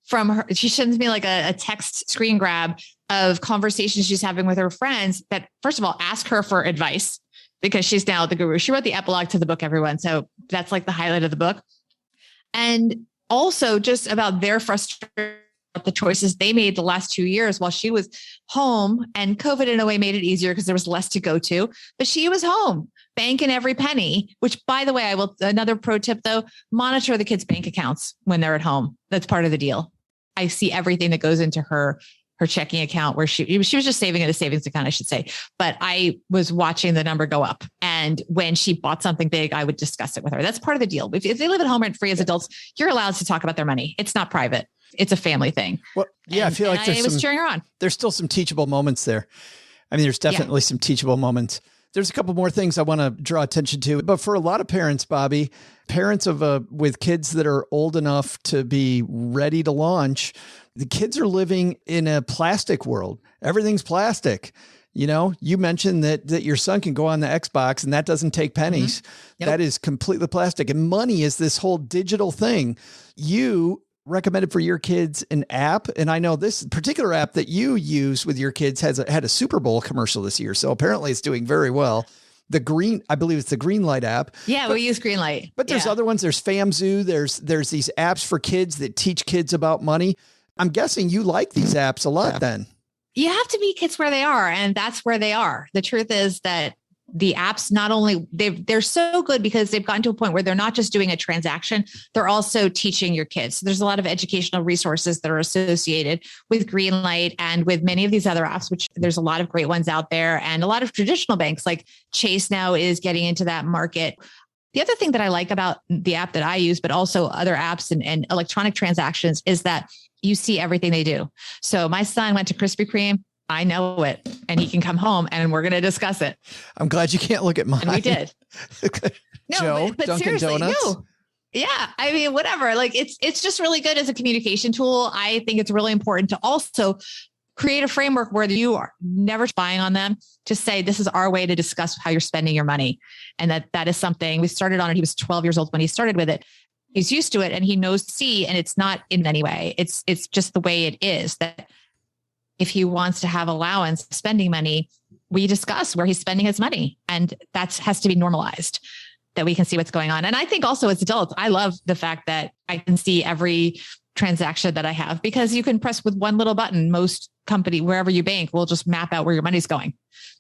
from her. She sends me like a text screen grab of conversations she's having with her friends that, first of all, ask her for advice because she's now the guru. She wrote the epilogue to the book, everyone. So that's like the highlight of the book. And also just about their frustration, the choices they made the last 2 years while she was home, and COVID in a way made it easier because there was less to go to, but she was home banking every penny, which, by the way, another pro tip though, monitor the kids' bank accounts when they're at home. That's part of the deal. I see everything that goes into her checking account where she was just saving in a savings account, I should say. But I was watching the number go up. And when she bought something big, I would discuss it with her. That's part of the deal. If they live at home rent free as adults, you're allowed to talk about their money. It's not private. It's a family thing. Well, yeah, I feel like I was cheering her on. There's still some teachable moments there. I mean, there's definitely some teachable moments. There's a couple more things I want to draw attention to, but for a lot of parents, Bobbi, parents with kids that are old enough to be ready to launch, the kids are living in a plastic world. Everything's plastic. You mentioned that your son can go on the Xbox and that doesn't take pennies. Mm-hmm. Yep. That is completely plastic. And money is this whole digital thing. You recommended for your kids an app. And I know this particular app that you use with your kids had a Super Bowl commercial this year. So apparently it's doing very well. I believe it's the Greenlight app. Yeah, we use Greenlight. But there's other ones. There's FamZoo. There's these apps for kids that teach kids about money. I'm guessing you like these apps a lot then. You have to meet kids where they are, and that's where they are. The truth is that the apps, not only they're so good because they've gotten to a point where they're not just doing a transaction, they're also teaching your kids. So there's a lot of educational resources that are associated with Greenlight and with many of these other apps, which there's a lot of great ones out there. And a lot of traditional banks like Chase now is getting into that market. The other thing that I like about the app that I use, but also other apps and electronic transactions, is that you see everything they do. So my son went to Krispy Kreme. I know it, and he can come home and we're going to discuss it. I'm glad you can't look at mine. And we did. No, Joe, but Dunkin' seriously, Donuts. no. Yeah. I mean, whatever. Like it's just really good as a communication tool. I think it's really important to also create a framework where you are never spying on them. Just say, this is our way to discuss how you're spending your money. And that is something we started on it. He was 12 years old when he started with it. He's used to it and he knows C, and it's not in any way. It's just the way it is, that if he wants to have allowance spending money, we discuss where he's spending his money, and that has to be normalized, that we can see what's going on. And I think also as adults, I love the fact that I can see every transaction that I have, because you can press with one little button. Most company, wherever you bank, will just map out where your money's going.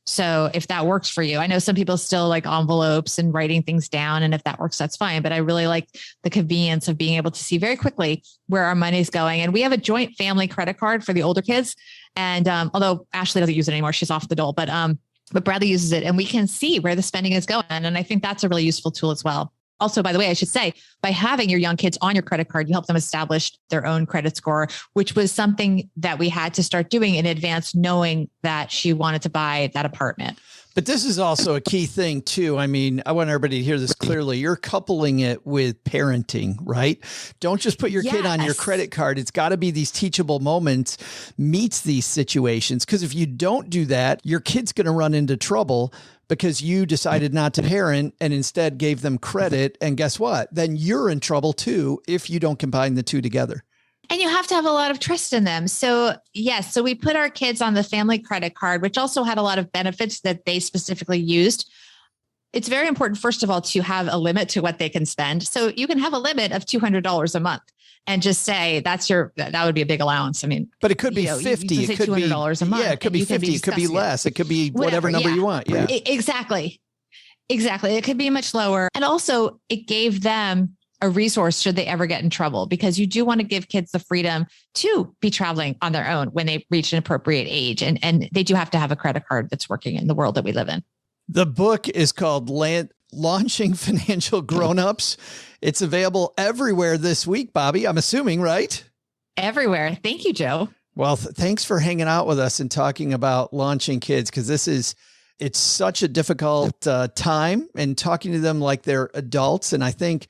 So if that works for you, I know some people still like envelopes and writing things down. And if that works, that's fine. But I really like the convenience of being able to see very quickly where our money's going. And we have a joint family credit card for the older kids. And although Ashley doesn't use it anymore, she's off the dole, but Bradley uses it, and we can see where the spending is going. And I think that's a really useful tool as well. Also, by the way, I should say, by having your young kids on your credit card, you help them establish their own credit score, which was something that we had to start doing in advance, knowing that she wanted to buy that apartment. But this is also a key thing too. I mean, I want everybody to hear this clearly. You're coupling it with parenting, right? Don't just put your kid on your credit card. It's got to be these teachable moments meets these situations. Because if you don't do that, your kid's going to run into trouble because you decided not to parent and instead gave them credit. And guess what? Then you're in trouble too if you don't combine the two together. And you have to have a lot of trust in them. So yes, so we put our kids on the family credit card, which also had a lot of benefits that they specifically used. It's very important, first of all, to have a limit to what they can spend. So you can have a limit of $200 a month and just say that would be a big allowance. I mean, but it could be 50. It could be $200 a month. Yeah, it could be 50. It could be less. It could be whatever number you want. Yeah, exactly. It could be much lower. And also it gave them a resource should they ever get in trouble, because you do want to give kids the freedom to be traveling on their own when they reach an appropriate age. And they do have to have a credit card that's working in the world that we live in. The book is called Launching Financial Grownups. It's available everywhere this week, Bobbi, I'm assuming, right? Everywhere. Thank you, Joe. Well, thanks for hanging out with us and talking about launching kids, because it's such a difficult time, and talking to them like they're adults. And I think,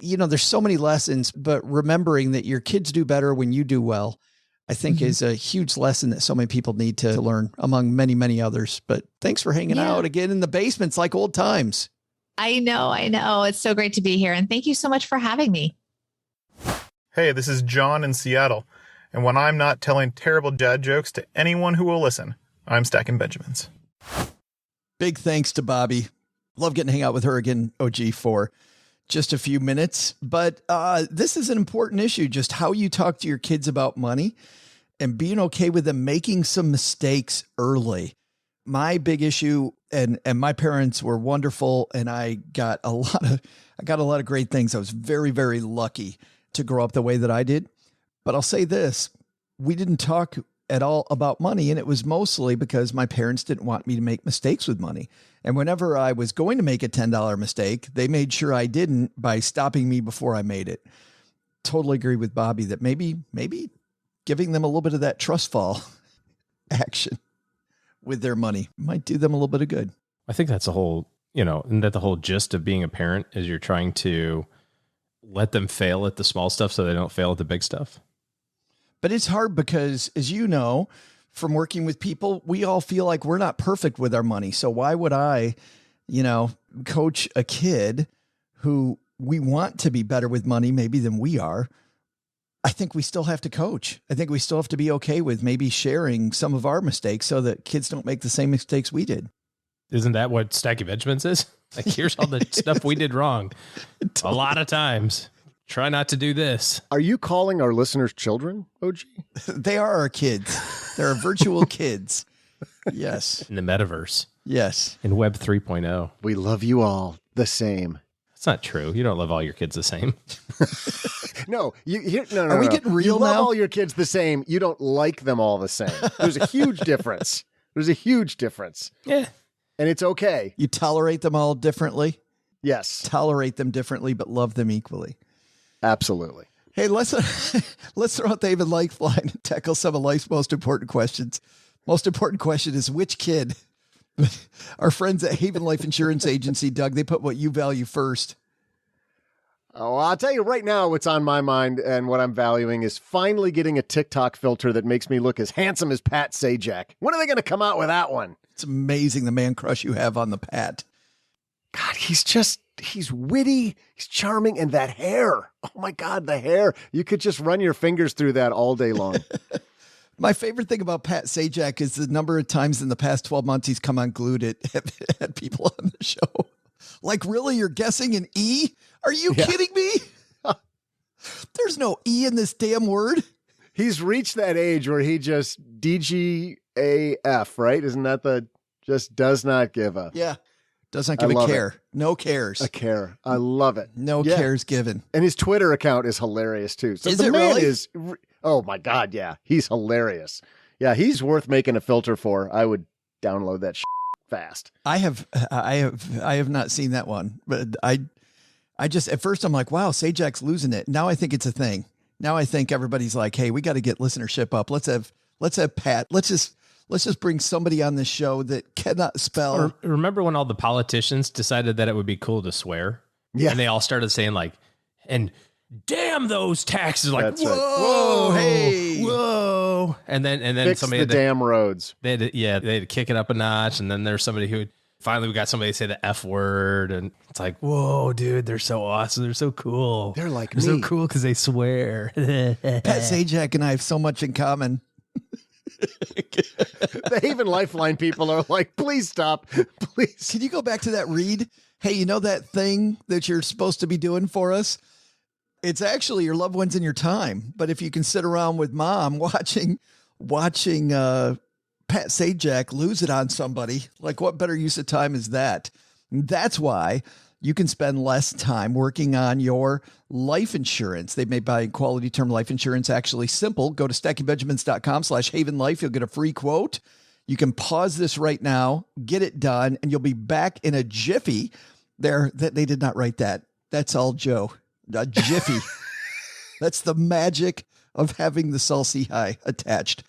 there's so many lessons, but remembering that your kids do better when you do well, I think is a huge lesson that so many people need to learn, among many, many others. But thanks for hanging out again in the basements like old times. I know. It's so great to be here. And thank you so much for having me. Hey, this is John in Seattle. And when I'm not telling terrible dad jokes to anyone who will listen, I'm stacking Benjamins. Big thanks to Bobbi. Love getting to hang out with her again, OG, for just a few minutes. But this is an important issue, just how you talk to your kids about money and being okay with them making some mistakes early. My big issue, and my parents were wonderful, and I got a lot of great things. I was very, very lucky to grow up the way that I did. But I'll say this, we didn't talk at all about money. And it was mostly because my parents didn't want me to make mistakes with money. And whenever I was going to make a $10 mistake, they made sure I didn't by stopping me before I made it. Totally agree with Bobbi that maybe giving them a little bit of that trust fall action with their money might do them a little bit of good. I think that's the whole, and that the whole gist of being a parent is you're trying to let them fail at the small stuff so they don't fail at the big stuff. But it's hard because, as you know, from working with people, we all feel like we're not perfect with our money. So why would I, coach a kid who we want to be better with money maybe than we are? I think we still have to coach. I think we still have to be okay with maybe sharing some of our mistakes so that kids don't make the same mistakes we did. Isn't that what Stacking Benjamins is? Like, here's all the stuff we did wrong. A lot of times. Try not to do this. Are you calling our listeners children, OG? They are our kids. They're our virtual kids. Yes. In the metaverse. Yes. In Web 3.0. We love you all the same. That's not true. You don't love all your kids the same. No. No. Are we getting real you now? love all your kids the same. You don't like them all the same. There's a huge difference. Yeah. And it's okay. You tolerate them all differently? Yes. Tolerate them differently, but love them equally. Absolutely. Hey, let's throw out the Haven Lifeline and tackle some of life's most important questions. Most important question is which kid? Our friends at Haven Life Insurance Agency, Doug, they put what you value first. Oh, I'll tell you right now what's on my mind and what I'm valuing is finally getting a TikTok filter that makes me look as handsome as Pat Sajak. When are they going to come out with that one? It's amazing the man crush you have on the Pat. God, he's witty, he's charming, and that hair. Oh my God, the hair. You could just run your fingers through that all day long. My favorite thing about Pat Sajak is the number of times in the past 12 months he's come unglued at people on the show. Like, really? You're guessing an E? Are you kidding me? There's no E in this damn word. He's reached that age where he just DGAF, right? Isn't that just does not give a... Yeah. Does not give a care. It. No cares. A care. I love it. No cares given. And his Twitter account is hilarious too. So is the it man really? is, oh my God. Yeah. He's hilarious. Yeah. He's worth making a filter for. I would download that fast. I have not seen that one, but I just, at first I'm like, wow, Sajak's losing it. Now I think it's a thing. Now I think everybody's like, hey, we got to get listenership up. Let's have Pat. Let's let's just bring somebody on this show that cannot spell. Or remember when all the politicians decided that it would be cool to swear? Yeah. And they all started saying like, and damn those taxes. Like, That's right. whoa, hey, whoa. And then Fix somebody the damn roads. they had to kick it up a notch. And then there's somebody who finally we got somebody to say the F word. And it's like, whoa, dude, they're so awesome. They're so cool. They're like They're me. so cool because they swear. Pat Sajak and I have so much in common. The Haven Lifeline people are like, please stop. Please. Can you go back to that read? Hey, you know that thing that you're supposed to be doing for us? It's actually your loved ones and your time. But if you can sit around with mom watching Pat Sajak lose it on somebody, like what better use of time is that? That's why you can spend less time working on your life insurance. They've made buying quality term life insurance actually simple. Go to stackingbenjamins.com/havenlife. You'll get a free quote. You can pause this right now, get it done, and you'll be back in a jiffy. They did not write that. That's all Joe. A jiffy. That's the magic of having the Salsi High attached.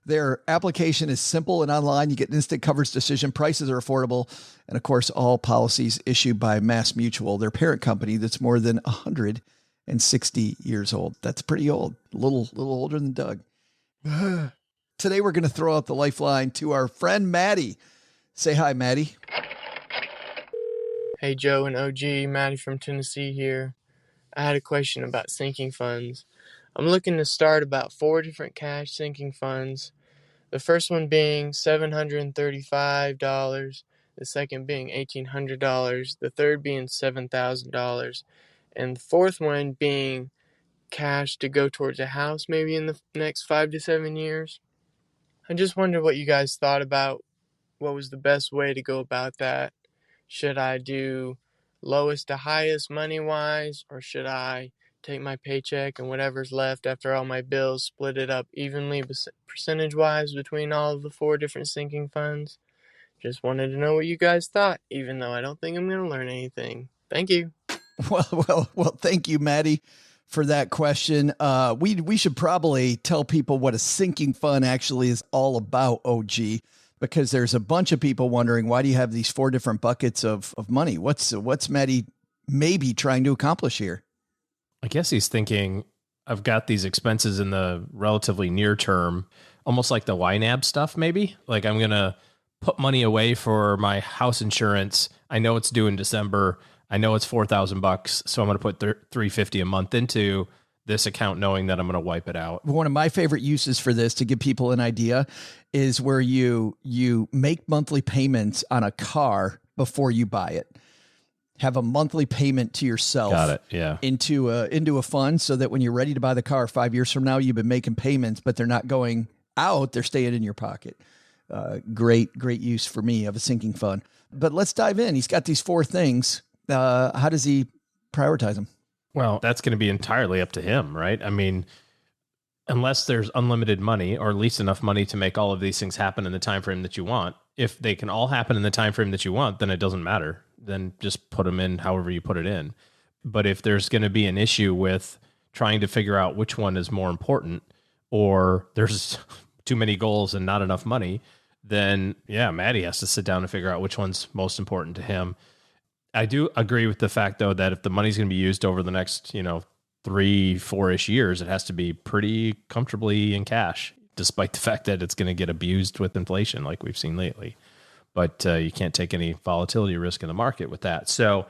Their application is simple and online. You get an instant coverage decision. Prices are affordable. And of course, all policies issued by Mass Mutual, their parent company that's more than 160 years old. That's pretty old. A little older than Doug. Today, we're going to throw out the lifeline to our friend, Mattie. Say hi, Mattie. Hey, Joe and OG, Mattie from Tennessee here. I had a question about sinking funds. I'm looking to start about 4 different cash sinking funds. The first one being $735, the second being $1,800, the third being $7,000, and the fourth one being cash to go towards a house maybe in the next 5 to 7 years. I just wondered what you guys thought about what was the best way to go about that. Should I do lowest to highest money-wise, or should I take my paycheck and whatever's left after all my bills, split it up evenly percentage-wise between all of the 4 different sinking funds? Just wanted to know what you guys thought, even though I don't think I'm going to learn anything. Thank you. Well, thank you, Mattie, for that question. We should probably tell people what a sinking fund actually is all about, OG, because there's a bunch of people wondering, why do you have these 4 different buckets of money? What's Mattie maybe trying to accomplish here? I guess he's thinking, I've got these expenses in the relatively near term, almost like the YNAB stuff, maybe. Like I'm going to put money away for my house insurance. I know it's due in December. I know it's $4,000. So I'm going to put $350 a month into this account, knowing that I'm going to wipe it out. One of my favorite uses for this, to give people an idea, is where you make monthly payments on a car before you buy it. Have a monthly payment to yourself. Got it. Yeah. Into a fund, so that when you're ready to buy the car 5 years from now, you've been making payments, but they're not going out. They're staying in your pocket. Great use for me of a sinking fund. But let's dive in. He's got these 4 things. How does he prioritize them? Well, that's going to be entirely up to him, right? I mean, unless there's unlimited money, or at least enough money to make all of these things happen in the time frame that you want. If they can all happen in the time frame that you want, then it doesn't matter. Then just put them in however you put it in. But if there's going to be an issue with trying to figure out which one is more important, or there's too many goals and not enough money, then yeah, Mattie has to sit down and figure out which one's most important to him. I do agree with the fact, though, that if the money's going to be used over the next, 3-4-ish years, it has to be pretty comfortably in cash, despite the fact that it's going to get abused with inflation like we've seen lately. But you can't take any volatility risk in the market with that. So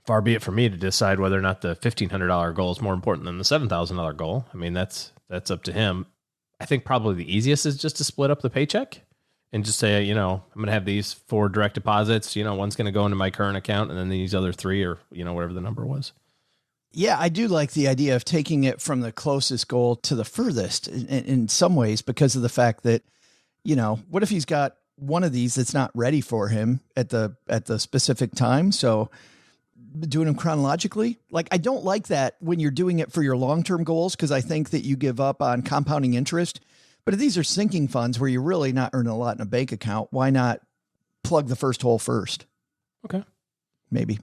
far be it for me to decide whether or not the $1,500 goal is more important than the $7,000 goal. I mean, that's up to him. I think probably the easiest is just to split up the paycheck and just say, I'm going to have these 4 direct deposits. One's going to go into my current account, and then these other 3, or, whatever the number was. Yeah, I do like the idea of taking it from the closest goal to the furthest in some ways, because of the fact that, what if he's got one of these that's not ready for him at the specific time? So doing them chronologically, like, I don't like that when you're doing it for your long-term goals, because I think that you give up on compounding interest. But if these are sinking funds where you're really not earning a lot in a bank account, why not plug the first hole first? Okay. Maybe.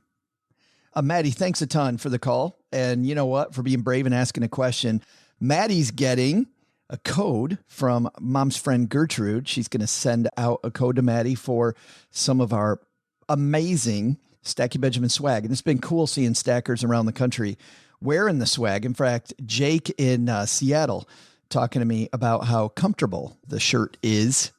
Mattie, thanks a ton for the call. And you know what? For being brave and asking a question. Mattie's getting a code from Mom's friend Gertrude. She's going to send out a code to Mattie for some of our amazing Stacky Benjamin swag. And it's been cool seeing stackers around the country wearing the swag. In fact, Jake in Seattle talking to me about how comfortable the shirt is.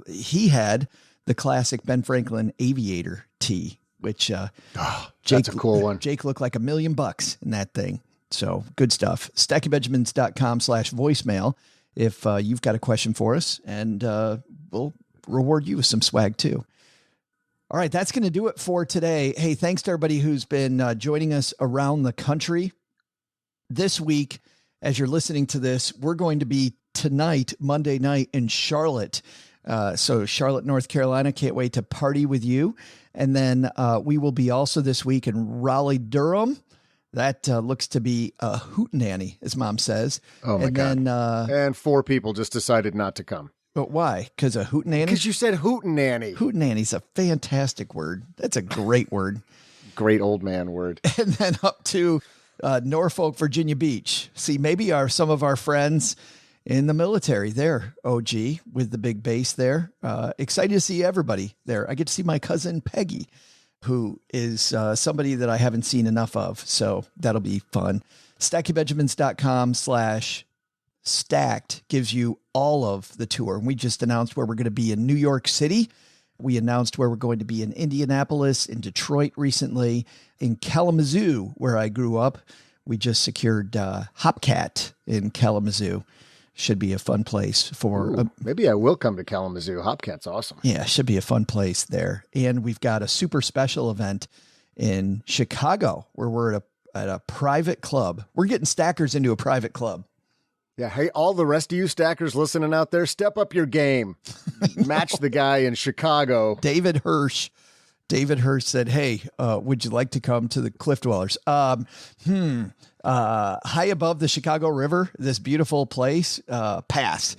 He had the classic Ben Franklin Aviator tee, which Jake, that's a cool one. Jake looked like $1 million in that thing. So good stuff. StackyBenjamins.com/voicemail if you've got a question for us, and we'll reward you with some swag too. All right, that's going to do it for today. Hey, thanks to everybody who's been joining us around the country. This week, as you're listening to this, we're going to be tonight, Monday night, in Charlotte. So Charlotte, North Carolina, can't wait to party with you. And then we will be also this week in Raleigh, Durham. That looks to be a hootenanny, as Mom says. Oh, my God. And 4 people just decided not to come. But why? Because a hootenanny? Because you said hootenanny. Hootenanny's a fantastic word. That's a great word. Great old man word. And then up to Norfolk, Virginia Beach. See, maybe some of our friends in the military there, OG, with the big base there. Excited to see everybody there. I get to see my cousin Peggy, who is somebody that I haven't seen enough of. So that'll be fun. StackyBenjamins.com/stacked gives you all of the tour. And we just announced where we're going to be in New York City. We announced where we're going to be in Indianapolis, in Detroit recently, in Kalamazoo, where I grew up. We just secured Hopcat in Kalamazoo. Should be a fun place for... maybe I will come to Kalamazoo. Hopcat's awesome. Yeah, should be a fun place there. And we've got a super special event in Chicago where we're at a private club. We're getting stackers into a private club. Yeah. Hey, all the rest of you stackers listening out there, step up your game. Match the guy in Chicago. David Hirsch said, hey, would you like to come to the Cliff Dwellers? High above the Chicago River, this beautiful place, pass.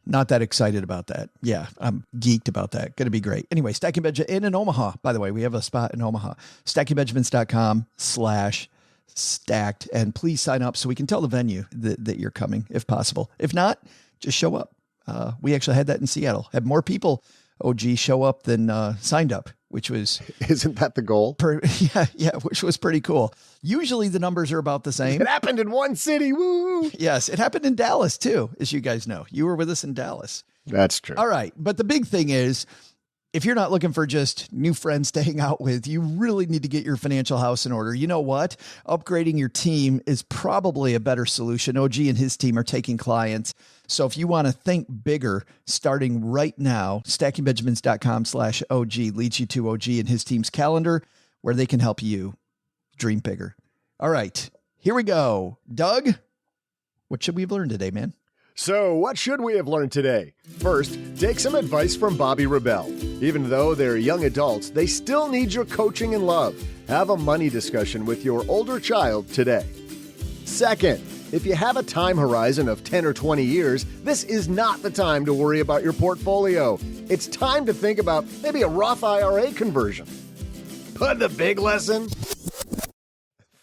Not that excited about that. Yeah, I'm geeked about that. Going to be great. Anyway, Stacking Benjamin in Omaha, by the way, we have a spot in Omaha. StackyBenjamins.com/stacked. And please sign up so we can tell the venue that you're coming if possible. If not, just show up. We actually had that in Seattle. Had more people, OG, show up than signed up, which was... Isn't that the goal? Yeah, which was pretty cool. Usually the numbers are about the same. It happened in one city. Woo! Yes, it happened in Dallas too, as you guys know. You were with us in Dallas. That's true. All right. But the big thing is, if you're not looking for just new friends to hang out with, you really need to get your financial house in order. You know what? Upgrading your team is probably a better solution. OG and his team are taking clients. So if you want to think bigger, starting right now, StackingBenjamins.com/OG leads you to OG and his team's calendar where they can help you dream bigger. All right, here we go. Doug, what should we have learned today, man? So what should we have learned today? First, take some advice from Bobbi Rebell. Even though they're young adults, they still need your coaching and love. Have a money discussion with your older child today. Second, if you have a time horizon of 10 or 20 years, this is not the time to worry about your portfolio. It's time to think about maybe a Roth IRA conversion. But the big lesson?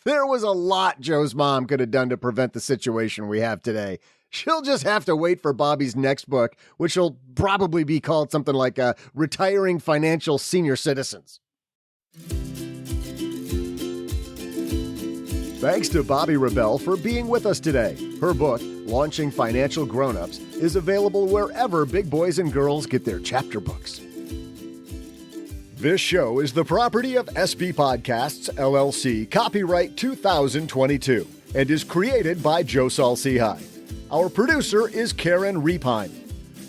There was a lot Joe's mom could have done to prevent the situation we have today. She'll just have to wait for Bobby's next book, which will probably be called something like Retiring Financial Senior Citizens. Thanks to Bobbi Rebell for being with us today. Her book, Launching Financial Grown-Ups, is available wherever big boys and girls get their chapter books. This show is the property of SB Podcasts, LLC, copyright 2022, and is created by Joe Saul-Sehy. Our producer is Karen Repine.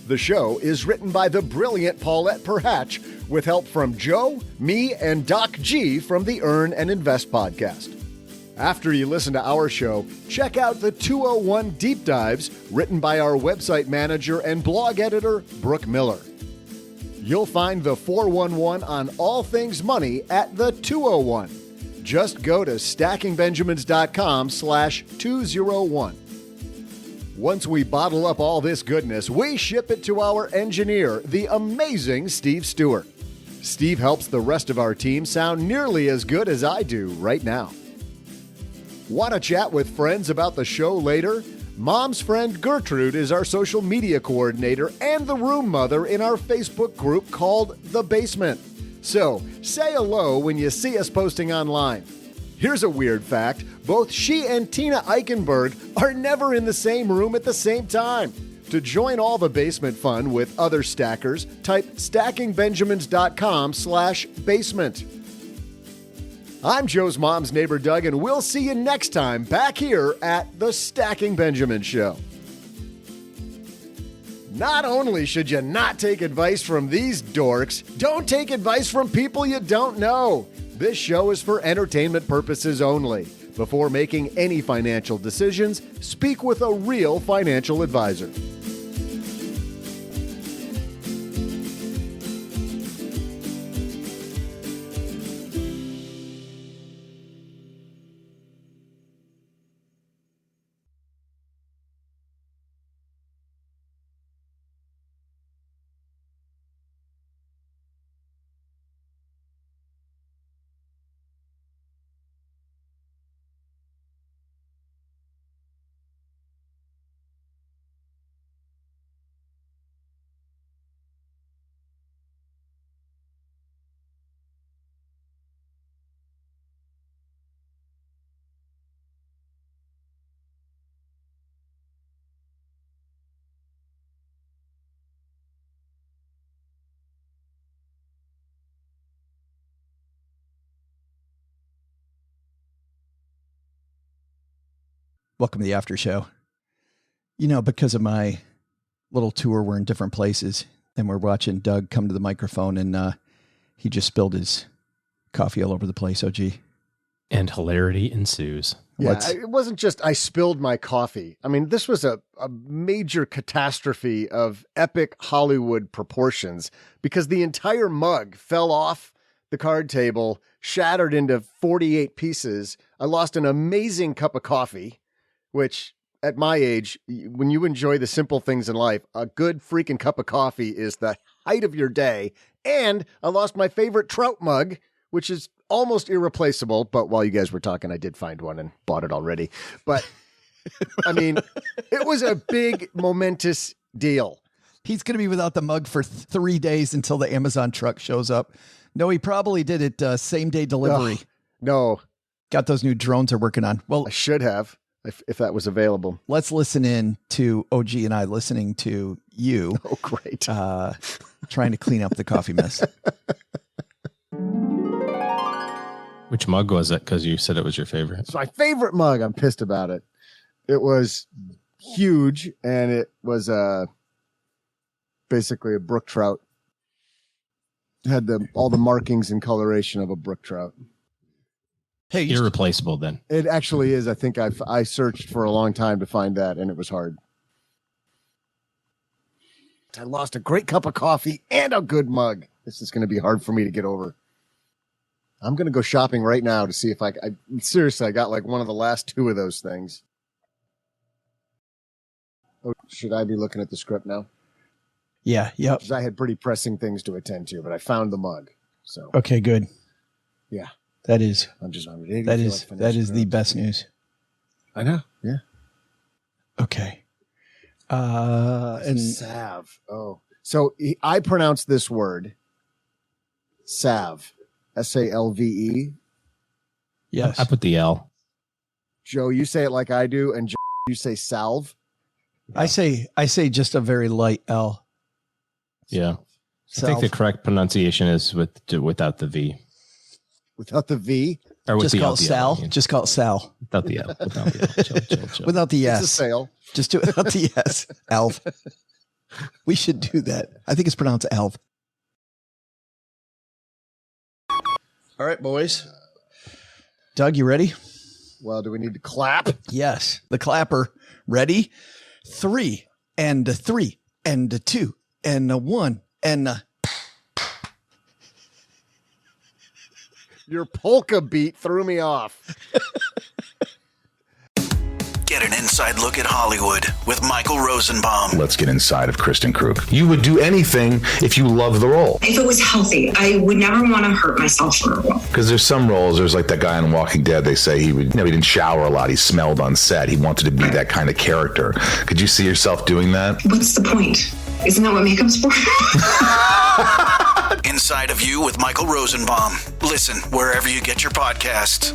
The show is written by the brilliant Paulette Perhatch, with help from Joe, me, and Doc G from the Earn and Invest podcast. After you listen to our show, check out the 201 Deep Dives written by our website manager and blog editor, Brooke Miller. You'll find the 411 on all things money at the 201. Just go to stackingbenjamins.com/201. Once we bottle up all this goodness, we ship it to our engineer, the amazing Steve Stewart. Steve helps the rest of our team sound nearly as good as I do right now. Want to chat with friends about the show later? Mom's friend Gertrude is our social media coordinator and the room mother in our Facebook group called The Basement. So, say hello when you see us posting online. Here's a weird fact. Both she and Tina Eichenberg are never in the same room at the same time. To join all the basement fun with other stackers, type stackingbenjamins.com/basement. I'm Joe's mom's neighbor, Doug, and we'll see you next time back here at the Stacking Benjamin Show. Not only should you not take advice from these dorks, don't take advice from people you don't know. This show is for entertainment purposes only. Before making any financial decisions, speak with a real financial advisor. Welcome to the after show. You know, because of my little tour, we're in different places, and we're watching Doug come to the microphone, and he just spilled his coffee all over the place, OG. And hilarity ensues. Yeah, it wasn't just I spilled my coffee. I mean, this was a major catastrophe of epic Hollywood proportions because the entire mug fell off the card table, shattered into 48 pieces. I lost an amazing cup of coffee, which at my age, when you enjoy the simple things in life, a good freaking cup of coffee is the height of your day. And I lost my favorite trout mug, which is almost irreplaceable. But while you guys were talking, I did find one and bought it already. But I mean, it was a big, momentous deal. He's going to be without the mug for 3 days until the Amazon truck shows up. No, he probably did it same day delivery. No. Got those new drones they're working on. Well, I should have. If that was available. Let's listen in to OG and I listening to you. Oh, great. Trying to clean up the coffee mess. Which mug was it? Because you said it was your favorite. It's my favorite mug. I'm pissed about it. It was huge, and it was basically a brook trout. It had all the markings and coloration of a brook trout. Hey, irreplaceable then. It actually is. I think I searched for a long time to find that, and it was hard. I lost a great cup of coffee and a good mug. This is going to be hard for me to get over. I'm going to go shopping right now to see if I seriously, I got like one of the last two of those things. Oh, should I be looking at the script now? Yeah. Yep. Because I had pretty pressing things to attend to, but I found the mug. So okay, good. Yeah. That is that is the best news. I know. Yeah. Okay. And salve. Oh, so I pronounce this word salve, S-A-L-V-E. Yes. I put the L. Joe, you say it like I do, and Joe, you say salve. I say just a very light L. Yeah. Salve. I think the correct pronunciation is without the V. Without the V? Or with just call it Sal. Just call it Sal. Without the L. Without the L. Chill. Without the S. It's a sale. Just do it without the S. Alv. We should do that. I think it's pronounced Alv. All right, boys. Doug, you ready? Well, do we need to clap? Yes. The clapper. Ready? 3 and 3 and 2 and 1 and Your polka beat threw me off. Get an inside look at Hollywood with Michael Rosenbaum. Let's get inside of Kristen Krug. You would do anything if you love the role. If it was healthy, I would never want to hurt myself for a role. Because there's some roles, there's like that guy on Walking Dead, they say he would, he didn't shower a lot, he smelled on set. He wanted to be that kind of character. Could you see yourself doing that? What's the point? Isn't that what makeup's for? Inside of You with Michael Rosenbaum. Listen wherever you get your podcasts.